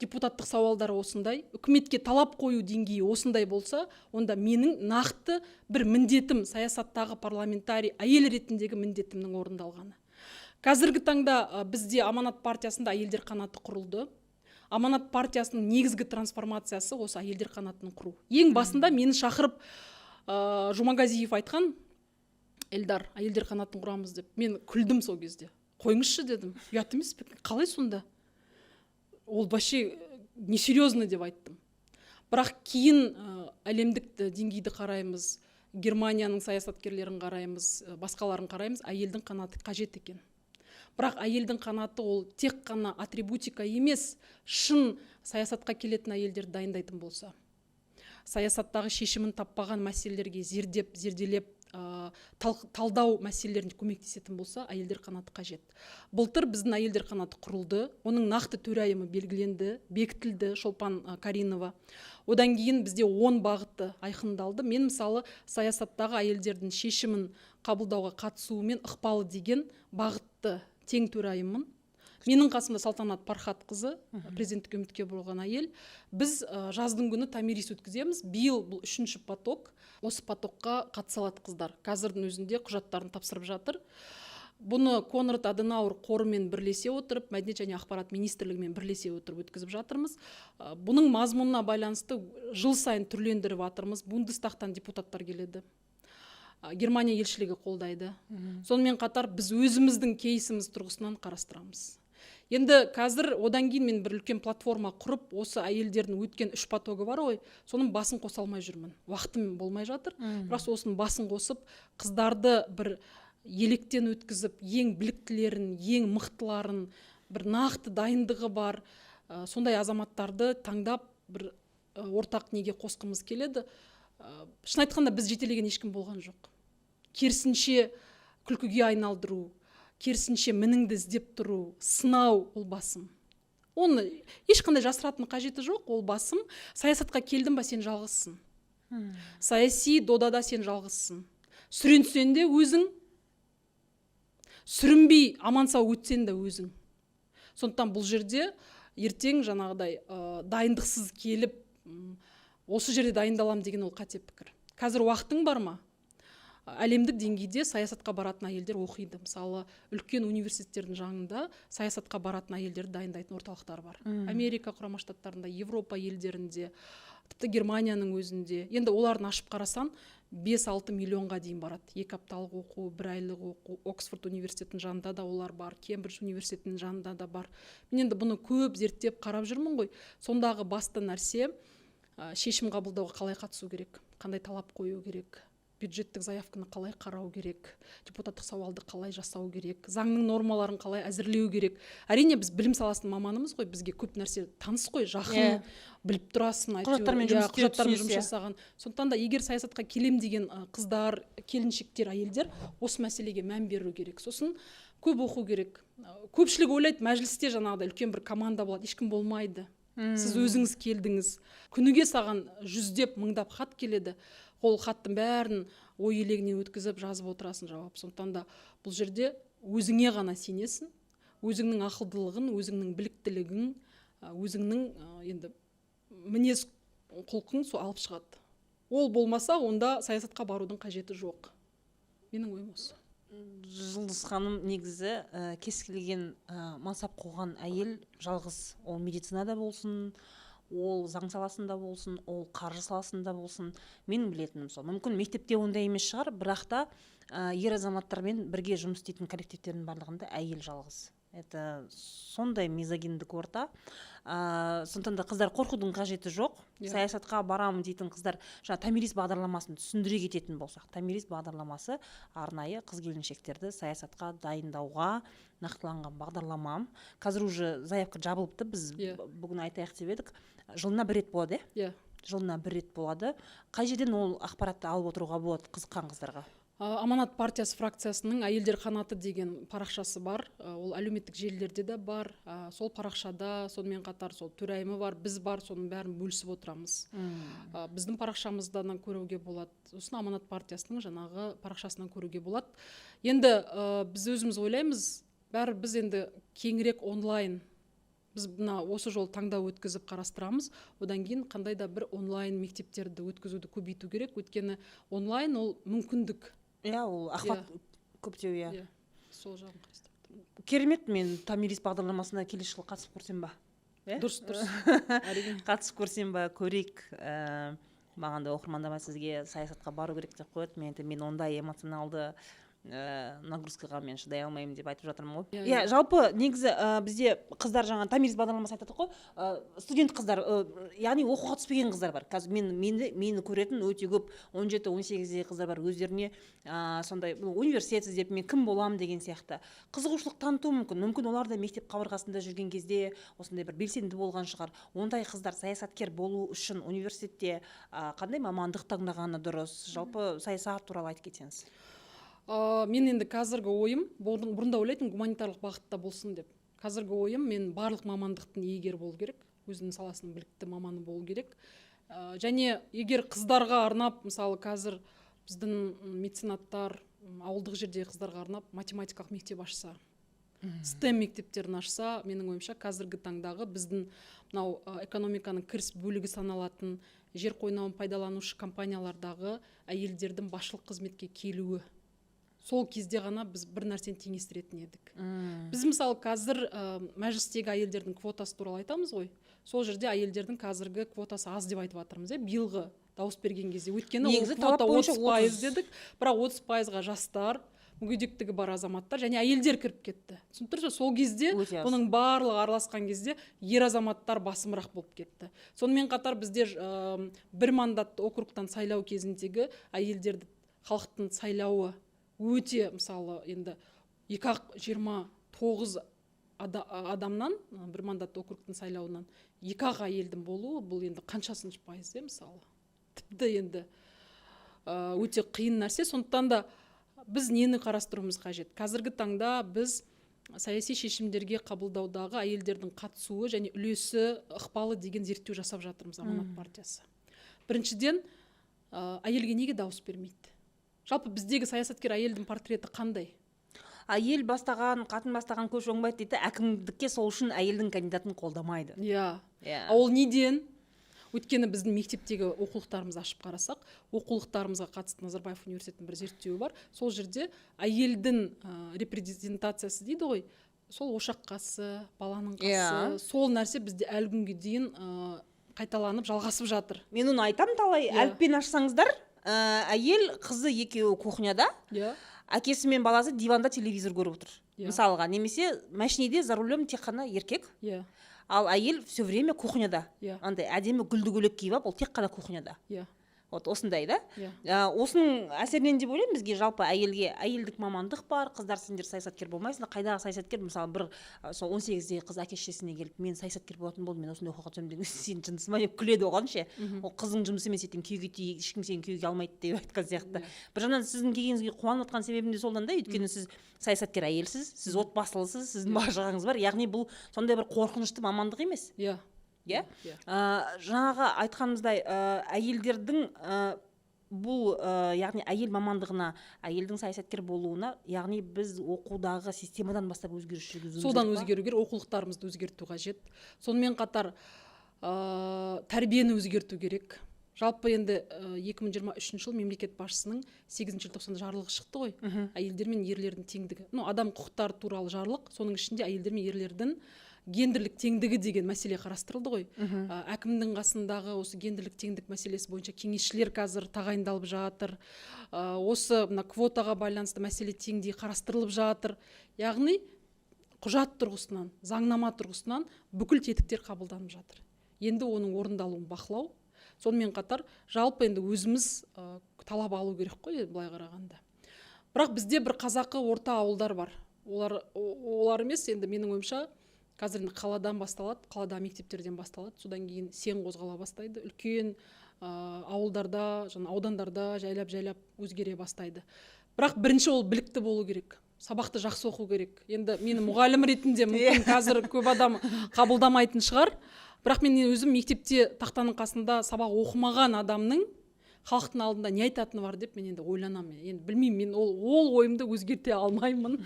депутаттық сауалдар осындай, үкіметке талап қою деңгейі осындай болса, онда менің нақты бір міндетім, саясаттағы парламентарий әйел ретіндегі міндетімнің орындалғаны. Қазіргі таңда бізде Аманат партиясында әйелдер қанаты құрылды. Аманат партиясының негізгі трансформациясы осы әйелдер қанатының құру. Ең басында мені шақырып Жұмағазиев айтқан, Эльдар, әйелдер қанатын құрамыз деп. Мен күлдім сол кезде. Қойыңызшы дедім. Ұят емес пе? Қалай сонда? Ол вообще несерьезно деп айттым. Бірақ кейін әлемдік деңгейді қараймыз, Германияның саясаткерлерін қараймыз, басқаларын қараймыз, әйелдің қанаты қажет екен. Бірақ әйелдің қанаты ол тек қана атрибутика емес, шын саясатқа келетін әйелдерді дайындайтын болса, саясаттағы шешімін таппаған мәселелерге зерделеп, талдау мәселелеріне көмектесетін болса, әйелдер қанаты қажет. Былтыр біздің әйелдер қанаты құрылды, оның нақты төрайымы белгіленді, бекітілді, Шолпан Каринова. Одан кейін бізде 10 бағыты айқындалды. Мен мысалы саясаттағы әйелдердің шешімін қабылдауға қатысуымен ықпалы деген бағытты тең төрайыммын. Менің қасымда Салтанат Пархатқызы, президенттік үміткер болған әйел. Біз жаздың күні томирис өткіземіз. Биыл бұл 3-ші поток. Осы потокқа қатыса алады қыздар. Қазірдің өзінде құжаттарын тапсырып жатыр. Бұны Конрад Аденауэр қорымен бірлесе отырып, Мәдениет және ақпарат министрлігімен бірлесе отырып өткізіп жатырмыз. Бұның мазмұнына байланысты жыл сайын түрлендіріп жатырмыз. Бундестагтан депутаттар келеді. Германия елшілігі қолдайды. Сонымен қатар біз өзіміздің кейсіміз тұрғысынан қарастырамыз. Енді қазір одан кейін мен бір үлкен платформа құрып, осы әйелдердің өткен 3 потогы бар ғой, соның басын қоса алмай жүрмін. Уақытым болмай жатыр. Бірақ осының басын қосып, қыздарды бір електен өткізіп, ең біліктілерін, ең мықтыларын, бір нақты дайындығы бар, сондай азаматтарды таңдап, бір ортақ неге қосқымыз келеді. Шын айтқанда біз жетелеген ешкім болған жоқ. Керісінше күлкіге айналдыру, керісінше мініңді іздеп тұру, сынау ол басым. Оны ешқандай жасыратын қажеті жоқ, ол басым. Саясатқа келдің ба, сен жалғызсың. Саяси додада сен жалғызсың. Сүренсең де өзің, сүрінбей аман сау өтсең де өзің. Сондықтан бұл жерде ертең жаңағыдай дайындықсыз келіп, осы жерде дайындалам деген ол қате пікір. Қазір уақытың бар ма? Әлемдік деңгейде саясатқа баратын әйелдер оқиды. Мысалы, үлкен университеттердің жанында саясатқа баратын әйелдерді дайындайтын орталықтар бар. Америка құрама штаттарында, Европа елдерінде, тіпті Германияның өзінде. Енді оларын ашып қарасан, 5-6 миллионға дейін барады. 2 апталық оқу, 1 айлық оқу, Оксфорд университетінің жанында да олар бар, Кембридж университетінің жанында да бар. Мен енді бұны көп зерттеп қарап жүрмін ғой. Сондағы басты нәрсе шешім қабылдауға қалай қатысу керек, қандай талап қою керек, бюджеттік заявканы қалай қарау керек, депутаттық сауалды қалай жасау керек, заңның нормаларын қалай әзірлеу керек. Әрине біз білім саласының маманымыз ғой, бізге көп нәрсе таныс қой, жақын, біліп тұрасың, құжаттармен жұмыс жасаған. Сондықтан да егер саясатқа келем деген қыздар, келіншектер, әйелдер осы мәселеге мән беру керек. Сосын көп оқу керек. Көпшілік ойлайды, мәжілісте жаңағыдай үлкен бір команда болады, ешкім болмайды. Сіз өзіңіз келдіңіз. Күніге саған 100-деп, 1000-дап хат келеді. Ол хаттың бәрін ой елегінен өткізіп жазып отырасың жауап. Сондықтан да бұл жерде өзіңе ғана сенесің, өзіңнің ақылдылығын, өзіңнің біліктілігін, өзіңнің енді мінез құлқың сол алып шығады. Ол болмаса, онда саясатқа барудың қажеті жоқ. Менің ойым осы. Жұлдыз ханым, негізі кез келген мансап қуған әйел жалғыз, ол медицинада болсын, ол заң саласында болсын, ол қаржы саласында болсын, менің білетінім сол. Мүмкін мектепте ондай емес шығар, бірақ та ер азаматтармен бірге жұмыс істейтін коллективтердің барлығында әйел жалғыз. Это сондай мизогиндік орта. Сондықтан да қыздар қорқудың қажеті жоқ. Саясатқа барамын дейтін қыздар, томирис бағдарламасын түсіндіре кететін болсақ, томирис бағдарламасы арнайы қыз-келіншектерді саясатқа дайындауға нақтыланған бағдарлама. Қазір уже заявка жабылыпты, біз бүгін айтайық деп едік. Жылына 1 рет болады, жылына 1 рет болады. Қай жерден ол ақпаратты алып отыруға болады қызыққан қыздарға? Аманат партиясы фракциясының әйелдер қанаты деген парақшасы бар. Ол әлеуметтік желілерде де бар. Сол парақшада сонымен қатар сол төрайымы бар, біз бар, соның бәрін бөлісіп отырамыз. Біздің парақшамыздан көруге болады. Сосын Аманат партиясының жаңағы парақшасынан көруге болады. Енді біз өзіміз ойлаймыз, бәрі біз енді кеңірек онлайн біз мына осы жол таңдау өткізіп қарастырамыз. Одан кейін қандай да бір онлайн мектептерді өткізуді көбейту керек, өйткені онлайн ол мүмкіндік. Ол охват көптеу. Сол жағын қарастырып. Керемет, мен Томирис бағдарламасына келесі жылы қатысып көрсем ба? Дұрыс. Әрине. Қатысып көрсем ба, көрейік. Маған да оқырмандама сізге саясатқа бару керек деп қояды. Мен ондай эмоционалды нагрузкаға мен шыдай алмаймын деп айтып жатырмын ғой. Жалпы негізі бізде қыздар жаңа Томирис бағдарламасы айтады ғой, студент қыздар, яғни оқуға түспеген қыздар бар. Қазір мені көретін өте көп 17-18 қыздар бар, өздеріне сондай университет іздеп мен кім боламын деген сияқты қызығушылық танытуы мүмкін. Олар да мектеп қабырғасында жүрген кезде осындай бір белсенді болған шығар. Ондай қыздар саясаткер болу үшін университетте қандай мамандық таңдағаны дұрыс? Жалпы саясат туралы айтып кетсеңіз. Мен енді қазіргі ойым, бұрында ойлайтын гуманитарлық бағытта болсын деп. Қазіргі ойым, мен барлық мамандықтың иегері болу керек, өзінің саласының білікті маманы болу керек. Және егер қыздарға арнап, мысалы қазір біздің меценаттар ауылдық жердегі қыздарға арнап математикалық мектеп ашса, STEM мектептерін ашса, менің ойымша қазіргі таңдағы біздің мынау экономиканың кіріс бөлігі саналатын жер қойнауын пайдаланушы компаниялардағы әйелдердің басшылық қызметке келуі, сол кезде ғана біз бір нәрсені теңестіретін едік. Біз мысалы қазір мәжілістегі әйелдердің квотасы туралы айтамыз ғой. Сол жерде әйелдердің қазіргі квотасы аз деп айтып жатырмыз, биылғы дауыс берген кезде. Өйткені ол квота 30% дедік, бірақ 30%-ға жастар, мүгедектігі бар азаматтар және әйелдер кіріп кетті. Түсініп тұрсыз, сол кезде бұның барлығы араласқан кезде ер азаматтар басымырақ болып кетті. Сонымен қатар бізде бір мандатты округтан сайлау кезіндегі әйелдерді халықтың сайлауы өте, мысалы, енді 229 адамнан, бір мандатты округтың сайлауынан 2 әйелдің болуы, бұл енді қаншасыншы пайыз, мысалы. Тіпті енді өте қиын нәрсе. Сондықтан да біз нені қарастыруымыз қажет? Қазіргі таңда біз саяси шешімдерге қабылдаудағы әйелдердің қатысуы және үлесі ықпалы деген зерттеу жасап жатырмыз, Аманат партиясы. Біріншіден, әйелге неге дауыс бермейді? Жалпы біздегі саясаткер әйелдің портреті қандай? Әйел бастаған, қатын бастаған көш оңбайды дейді, әкімдікке сол үшін әйелдің кандидатын қолдамайды. Ол неден? Өйткені біздің мектептегі оқулықтарымызды ашып қарасақ, оқулықтарымызға қатысты Назарбаев университетінің бір зерттеуі бар. Сол жерде әйелдің репрезентациясы дейді ғой, сол ошақ қасы, баланың қасы, сол нәрсе бізде әлі күнге дейін қайталанып жалғасып жатыр. Мен оны айтам, талай әліппені ашсаңыздар, әйел қызы екеуі кухняда, әкесі мен баласы диванда телевизор көріп отыр. Мысалға, немесе машинеде за рулем тек қана еркек, ал әйел все время кухняда. Андай әдемі гүлді көйлек киіп алып, ол тек қана кухняда. Вот осындай да. Осының әсерінен деп ойлаймын, бізге жалпы әйелдік мамандық бар, қыздар сендер саясаткер болмайсыңдар. Қайдағы саясаткер, мысалы бір сол 18-дегі қыз әке-шешесіне келіп, мен саясаткер болатын болдым, мен осындай оқуға түсемін деген, сен жындысың ба деп күледі оған ше. Ол қыздың жұмысы емес, ертең күйеуге тиіп, ешкім сені күйеуге алмайды деп айтқан сияқты. Бір жағынан сіздің келгеніңізге қуанып отқан себебім де содан да, өйткені сіз саясаткер әйелсіз, сіз отбасылысыз, сіздің бала шағаңыз бар. Яғни бұл сондай бір қорқынышты мамандық емес. Жаңағы айтқанымыздай әйелдердің бұл яғни әйел мамандығына, әйелдің саясаткер болуына, яғни біз оқудағы системадан бастап өзгеріс жүргізуіміз содан өзгеру керек, оқулықтарымызды өзгерту қажет. Сонымен қатар тәрбиені өзгерту керек. Жалпы енді 2023 жыл мемлекет басшысының 8 желтоқсанда жарлығы шықты ғой, әйелдер мен ерлердің теңдігі. Адам құқықтары туралы жарлық, соның ішінде әйелдер мен ерлердің гендерлік теңдігі деген мәселе қарастырылды ғой. Әкімнің қасындағы осы гендерлік теңдік мәселесі бойынша кеңесшілер қазір тағайындалып жатыр. Осы квотаға байланысты мәселе теңдей қарастырылып жатыр. Яғни құжат тұрғысынан, заңнама тұрғысынан бүкіл тетіктер қабылданып жатыр. Енді оның орындалуын бақылау. Сонымен қатар жалпы енді өзіміз талап алу керек қой, былай қарағанда. Бірақ бізде бір қазақы орта ауылдар бар. Олар емес, енді менің ойымша қазір қаладан басталады, қалада мектептерден басталады, содан кейін сен қозғала бастайды, үлкен ауылдарда, аудандарда жайлап өзгере бастайды. Бірақ бірінші ол білікті болу керек, сабақты жақсы оқу керек. Енді мені мұғалім ретінде мүмкін қазір көп адам қабылдамайтын шығар, бірақ мен өзім мектепте тақтаның қасында сабақ оқымаған адамның халықтың алдында не айтатыны бар деп мен енді ойланамын. Енді білмеймін, мен ол ойымды өзгерте алмаймын.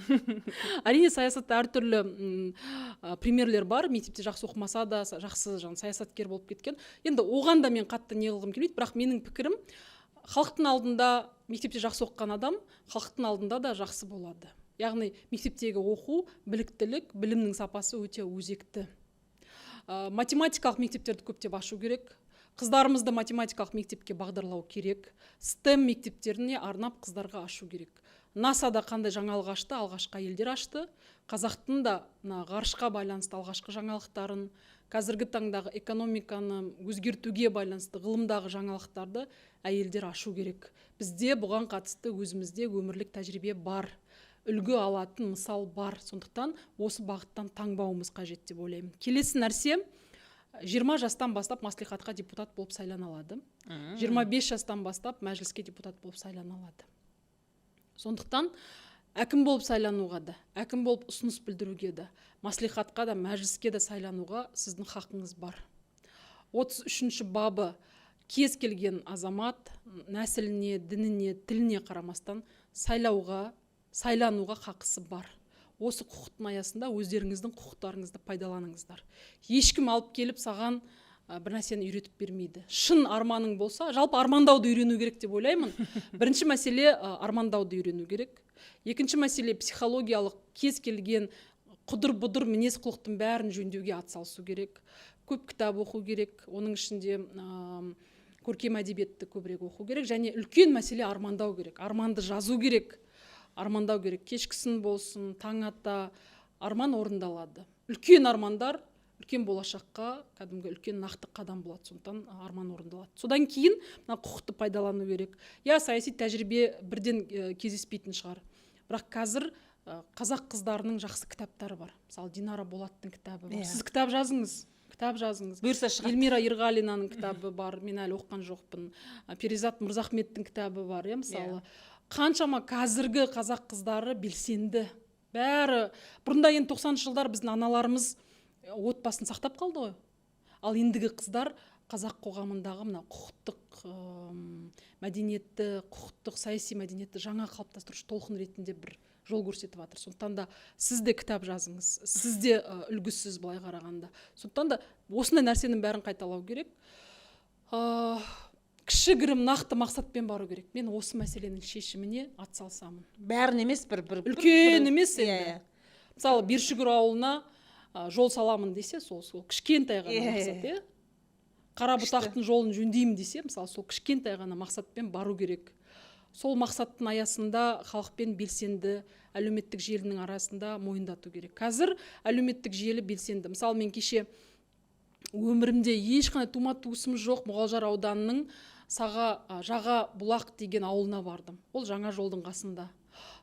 Әрине саясатта әртүрлі примерлер бар. Мектепте жақсы оқымаса да жақсы саясаткер болып кеткен. Енді оған да мен қатты не қылғым келмейді, бірақ менің пікірім, халықтың алдында мектепте жақсы оқыған адам халықтың алдында да жақсы болады. Яғни мектептегі оқу, біліктілік, білімнің сапасы өте өзекті. Математикалық мектептерді көптеп ашу керек. Қыздарымызды математикалық мектепке бағдарлау керек. STEM мектептеріне арнап қыздарға ашу керек. НАСА-да қандай жаңалық ашты, алғашқы әйелдер ашты. Қазақтың да ғарышқа байланысты алғашқы жаңалықтарын, қазіргі таңдағы экономиканы өзгертуге байланысты ғылымдағы жаңалықтарды әйелдер ашу керек. Бізде бұған қатысты өзімізде өмірлік тәжірибе бар. Үлгі алатын мысал бар. Сондықтан осы бағыттан таңбауымыз қажет деп ойлаймын. Келесі нәрсе, 20 жастан бастап маслихатқа депутат болып сайлана алады. 25 жастан бастап мәжіліске депутат болып сайлана алады. Сондықтан әкім болып сайлануға да, әкім болып ұсыныс білдіруге де, маслихатқа да, мәжіліске де сайлануға сіздің хақыңыз бар. 33-ші бабы кез келген азамат нәсіліне, дініне, тіліне қарамастан сайлануға хақысы бар. Осы құқықтың аясында өздеріңіздің құқықтарыңызды пайдаланыңыздар. Ешкім алып келіп саған бір нәрсені үйретіп бермейді. Шын арманың болса, жалпы армандауды үйрену керек деп ойлаймын. Бірінші мәселе армандауды үйрену керек. Екінші мәселе психологиялық кез келген құдыр-бұдыр мінез құлықтың бәрін жөндеуге атсалысу керек. Көп кітап оқу керек. Оның ішінде көркем әдебиетті көбірек оқу керек. Және үлкен мәселе армандау керек. Арманды жазу керек. Армандау керек. Кешкісін болсын, таң ата, арман орындалады. Үлкен армандар үлкен болашаққа кәдімгі үлкен нақты қадам болады. Сондықтан арман орындалады. Содан кейін құқықты пайдалану керек. Саяси тәжірибе бірден кездеспейтін шығар. Бірақ қазір қазақ қыздарының жақсы кітаптары бар. Мысалы Динара Болаттың кітабы бар. Сіз кітап жазыңыз. Бұйырса шығады. Эльмира Ерғалинаның кітабы бар. Мен әлі оққан жоқпын. Перизат Мырзахметтің кітабы бар. Мысалы қаншама қазіргі қазақ қыздары белсенді. Бәрі бұрында енді 90-шы жылдар біздің аналарымыз отбасын сақтап қалды ғой. Ал ендігі қыздар қазақ қоғамындағы мына құқықтық мәдениетті, құқықтық саяси мәдениетті жаңа қалыптастырушы толқын ретінде бір жол көрсетіп жатыр. Сондықтан да сіз де кітап жазыңыз, сіз де үлгісіз былай қарағанда. Сондықтан да осындай нәрсенің бәрін қайталау керек. Кішігірім нақты мақсатпен бару керек. Мен осы мәселенің шешіміне атсалысамын. Бәрін емес, үлкен емес енді. Мысалы Бершүгір ауылына жол саламын десе, сол кішкентай ғана мақсат, Қарабұтақтың жолын жөндеймін десе, мысалы сол кішкентай ғана мақсатпен бару керек. Сол мақсаттың аясында халықпен белсенді әлеуметтік желінің арасында мойындату керек. Қазір әлеуметтік желі белсенді. Мысалы мен кеше өмірімде ешқандай тума-туысым жоқ Мұғалжар ауданының Жаға Бұлақ деген ауылына бардым. Ол жаңа жолдың қасында.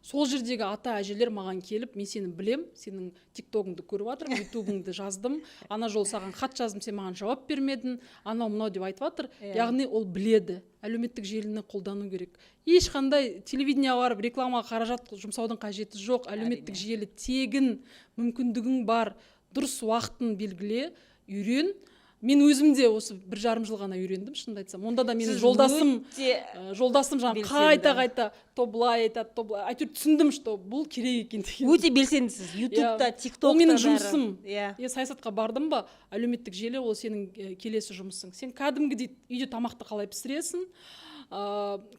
Сол жердегі ата әжелер маған келіп, мен сені білем, сенің тиктогыңды көріп жатырмын, ютубыңды жаздым, ана жол саған хат жаздым, сен маған жауап бермедің, анау мынау деп айтып жатыр. Яғни ол біледі. Әлеуметтік желіні қолдану керек. Ешқандай телевидениеға барып рекламаға қаражат жұмсаудың қажеті жоқ. Әлеуметтік желі тегін, мүмкіндігің бар, дұрыс уақытын белгіле, үйрен. Мен өзімде осы 1,5 жыл ғана үйрендім, шынымды айтсам. Онда да менің жолдасым қайта то былай айтады, то былай. Әйтеуір түсіндім, что бұл керек екен деген. Өте белсендісіз. Ютубта, тиктокта. Ол менің жұмысым. Саясатқа бардым ба, әлеуметтік желі ол сенің келесі жұмысың. Сен кәдімгідей үйде тамақты қалай пісіресің,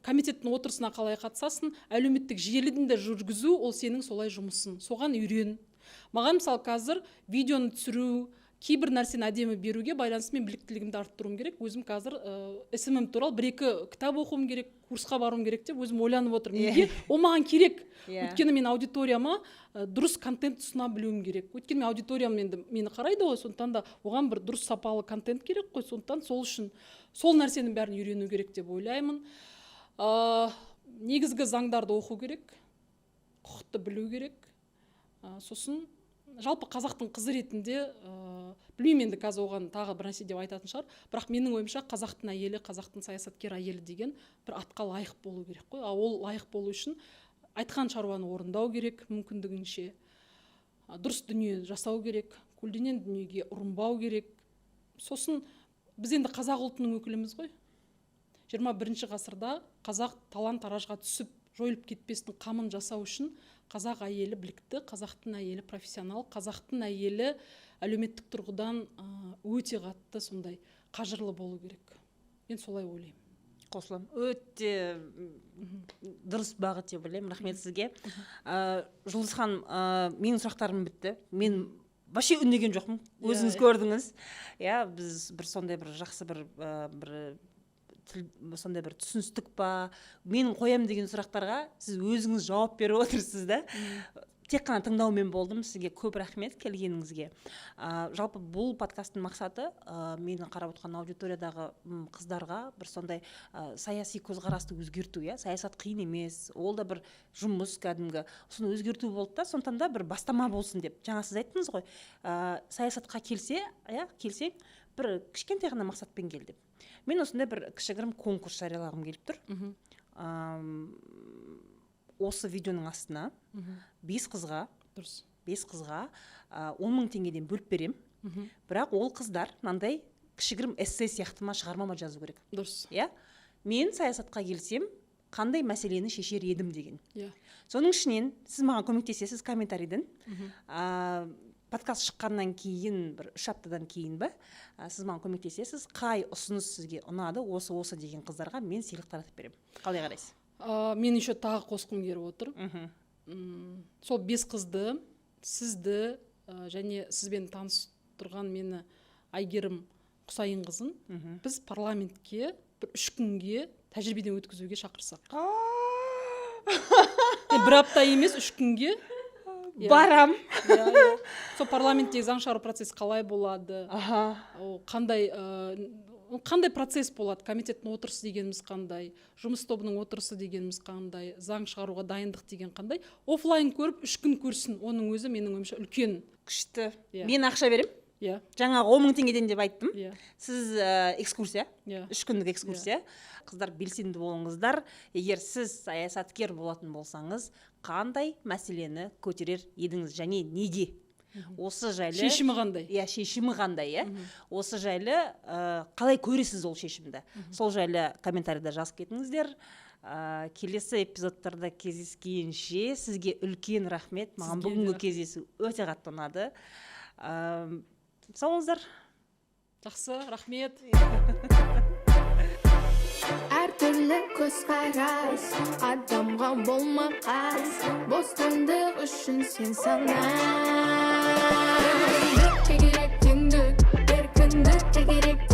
комитеттің отырысына қалай қатысасың, әлеуметтік желіні де жүргізу ол сенің солай жұмысың. Соған үйрен. Маған мысалы қазір видеоны түсіру, кейбір нәрсені әдемі беруге байланысты мен біліктілігімді арттыруым керек. Өзім қазір СММ туралы 1-2 кітап оқуым керек, курсқа баруым керек деп өзім ойланып отырмын. Неге? Ол маған керек. Өйткені мен аудиторияма дұрыс контент ұсына білуім керек. Өйткені аудиториям мені қарайды ғой, сондықтан да оған бір дұрыс сапалы контент керек қой. Сондықтан сол үшін сол нәрсенің бәрін үйрену керек деп ойлаймын. Негізгі заңдарды оқу керек, құқықты білу керек. Сосын жалпы қазақтың қызы ретінде білмеймін, енді қазір оған тағы бір нәрсе деп айтатын шығар, бірақ менің ойымша қазақтың әйелі, қазақтың саясаткер әйелі деген бір атқа лайық болу керек қой. Ол лайық болу үшін айтқан шаруаны орындау керек, мүмкіндігінше дұрыс дүние жасау керек, көлденең дүниеге ұрынбау керек. Сосын біз енді қазақ ұлтының өкіліміз ғой. 21 ғасырда қазақ талан-таражға түсіп жойылып кетпесінің қамын жасау үшін қазақ әйелі білікті, қазақтың әйелі профессионал, қазақтың әйелі әлеуметтік тұрғыдан өте қатты сондай қажырлы болу керек. Мен солай ойлаймын. Қосыламын. Өте дұрыс бағыт деп ойлаймын. Рахмет сізге. Жұлдыз ханым, менің сұрақтарым бітті. Мен вообще үндеген жоқпын. Өзіңіз көрдіңіз. Иә, біз бір сондай бір жақсы бір сондай бір түсіністік па, менің қоям деген сұрақтарға сіз өзіңіз жауап беріп отырсыз да. Тек қана тыңдаумен болдым. Сізге көп рахмет келгеніңізге. Жалпы бұл подкасттың мақсаты мені қарап отырған аудиториядағы қыздарға бір сондай саяси көзқарасты өзгерту, иә. Саясат қиын емес, ол да бір жұмыс кәдімгі. Соны өзгерту болды да, сондықтан да бір бастама болсын деп. Жаңа сіз айттыңыз ғой, саясатқа келсе, келсең, бір кішкентай ғана мақсатпен кел деп. Мен осындай бір кішігірім конкурс жариялағым келіп тұр. Осы видеоның астына 5 қызға 10 мың теңгеден бөліп берем. Бірақ ол қыздар мынандай кішігірім эссе сияқты ма, шығарма ма жазу керек. Дұрыс. Иә? Мен саясатқа келсем, қандай мәселені шешер едім деген. Иә. Соның ішінен сіз маған көмектесесіз комментарийден. Подкаст шыққаннан кейін, бір 3 аптадан кейін бе, сіз маған көмектесесіз, қай ұсыныс сізге ұнады, осы деген қыздарға мен сыйлық таратып беремін. Қалай қарайсыз? Мен еще тағы қосқым келіп отыр. Сол 5 қызды, сізді және сізбен таныс тұрған мені Айгерім Құсайынқызын біз парламентке бір 3 күнге тәжірибеден өткізуге шақырсақ. Бір апта емес, 3 күнге барам. Сол парламенттегі заң шығару процесі қалай болады? Қандай процесс болады? Комитеттің отырысы дегеніміз қандай? Жұмыс тобының отырысы дегеніміз қандай? Заң шығаруға дайындық деген қандай? Офлайн көріп 3 күн көрсін. Оның өзі менің ойымша үлкен. Күшті. Мен ақша берем. Жаңа 10 мың теңгеден деп айттым. Сіз экскурсия, 3 күндік экскурсия. Қыздар белсенді болыңыздар. Егер сіз саясаткер болатын болсаңыз, қандай мәселені көтерер едіңіз және неде? Осы жайлы шешімі қандай? Шешімі қандай, Осы жайлы қалай көресіз ол шешімді? Сол жайлы комментарийда жазып кетіңіздер. Келесі эпизодтарда кездескенше сізге үлкен рахмет. Маған бүгінгі кездесу өте қатты ұнады. Сау болыңыздар. Жақсы, рахмет. Әртүрлі көзқарас, адамға болма қас, бостандық үшін сен сана. Еркіндік керек теңдік, еркіндік керек